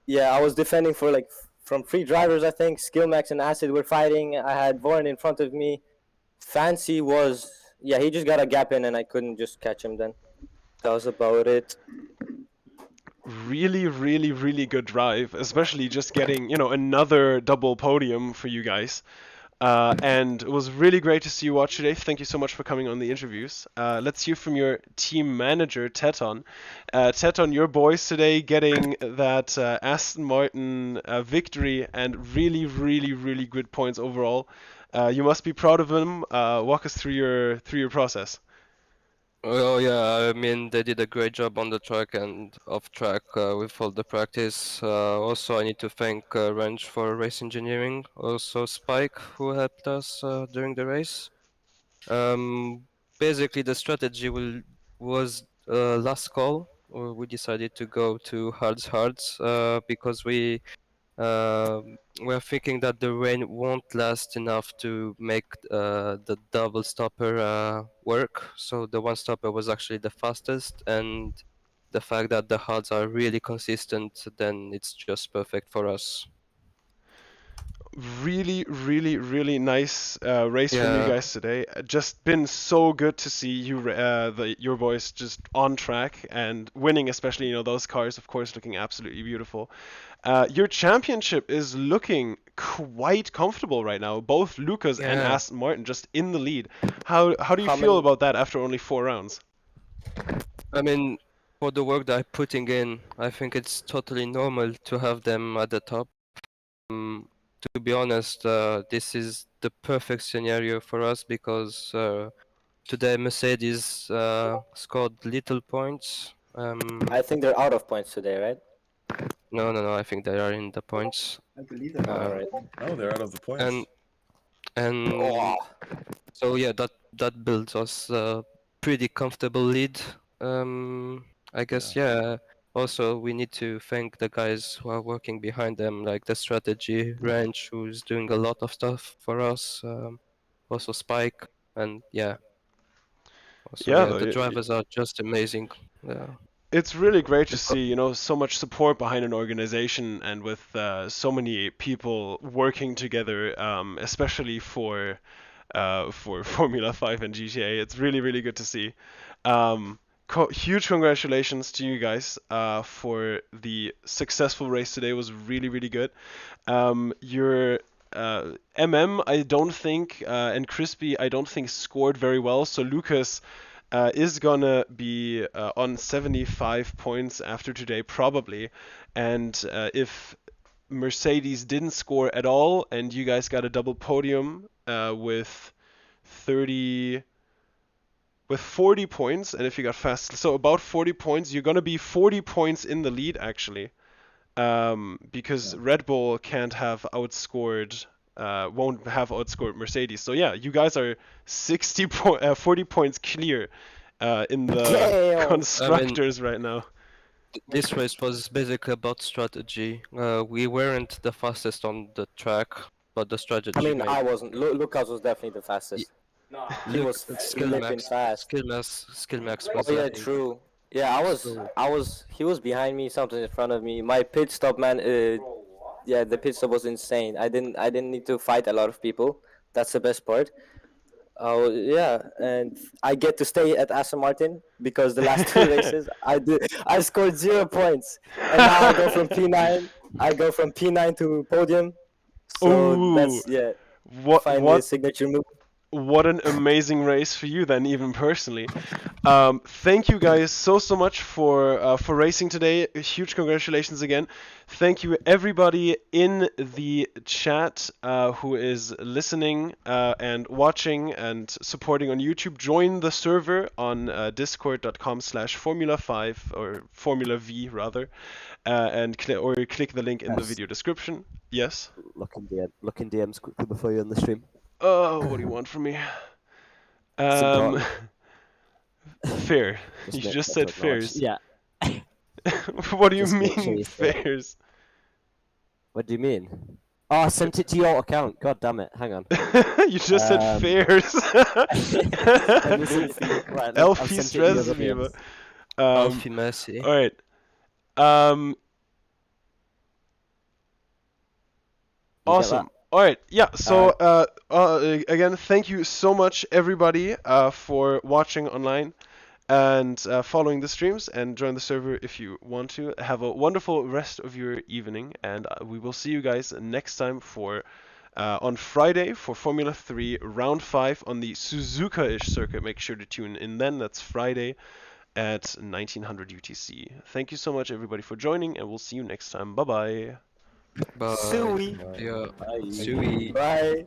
Yeah, I was defending for like from 3 drivers, I think. Skillmax and Acid were fighting. I had Voran in front of me. Fancy was, yeah, he just got a gap in and I couldn't just catch him then. That was about it. Really, really, really good drive, especially just getting, another double podium for you guys. And it was really great to see you watch today. Thank you so much for coming on the interviews. Let's hear from your team manager, Teton. Teton, your boys today getting that Aston Martin victory and really, really, really good points overall. You must be proud of them. Walk us through your process. Oh yeah, I mean they did a great job on the track and off track with all the practice. Also, I need to thank Range for race engineering. Also, Spike who helped us during the race. Basically, the strategy was last call. We decided to go to hards because we're thinking that the rain won't last enough to make the double stopper work. So the 1-stopper was actually the fastest, and the fact that the hards are really consistent, then it's just perfect for us. Really, really, really nice race from you Yeah. guys today. Just been so good to see your boys just on track and winning, especially those cars, of course, looking absolutely beautiful. Your championship is looking quite comfortable right now. Both Lucas and Yeah. Aston Martin just in the lead. How do you How feel many- about that after only 4 rounds? I mean, for the work that I'm putting in, I think it's totally normal to have them at the top. To be honest, this is the perfect scenario for us because today Mercedes scored little points. I think they're out of points today, right? No, I think they are in the points. I believe that. All right. Oh, they're out of the points. And Oh, so yeah, that builds us a pretty comfortable lead. I guess yeah. Also, we need to thank the guys who are working behind them, like the strategy Ranch, who's doing a lot of stuff for us. Also Spike, and yeah. Also, Yeah, yeah, the drivers are just amazing. Yeah. It's really great to see, so much support behind an organization and with so many people working together, especially for Formula 5 and GTA. It's really, really good to see. huge congratulations to you guys for the successful race today. It was really, really good. Your I don't think, and Crispy, I don't think scored very well. So Lucas is gonna be on 75 points after today, probably. And if Mercedes didn't score at all, and you guys got a double podium with 40 points, and if you got fast, so about 40 points, you're gonna be 40 points in the lead actually, because Red Bull can't have outscored, won't have outscored Mercedes. So yeah, you guys are 40 points clear in the Damn. constructors right now. This race was basically about strategy. We weren't the fastest on the track, but the strategy. I mean, made- I wasn't. Lucas was definitely the fastest. He was flipping fast. Skill max Oh was. yeah, true. Yeah, I was. He was behind me, something in front of me. My pit stop, man. Yeah, the pit stop was insane. I didn't need to fight a lot of people. That's the best part. Oh yeah, and I get to stay at Aston Martin because the last two races I scored 0 points, and now I go from P9. I go from P9 to podium. So Ooh. that's finally a What signature move. What an amazing race for you then, even personally. Thank you guys so much for racing today. Huge congratulations again. Thank you everybody in the chat who is listening and watching and supporting on YouTube. Join the server on discord.com/Formula5 or Formula V rather, and click the link in the video description. Yes. Look in DMs quickly before you end the stream. Oh, what do you want from me? important. Fair. Just You make just sure said to acknowledge- fairs. Yeah. What do you Just make sure mean you say fairs? What do you mean? Oh, I sent it to your account. God damn it. Hang on. You just said fairs. Let me see if you- right, I've Alfie sent it to the stresses other me, DMs. but Alfie Messi. all right. You get Awesome. All right. Yeah. So again, thank you so much, everybody, for watching online and following the streams, and join the server if you want to. Have a wonderful rest of your evening, and we will see you guys next time for on Friday for Formula 3 Round 5 on the Suzuka-ish circuit. Make sure to tune in then. That's Friday at 1900 UTC. Thank you so much, everybody, for joining, and we'll see you next time. Bye-bye. Bye. Suey. Yeah. Bye. Suey. Bye.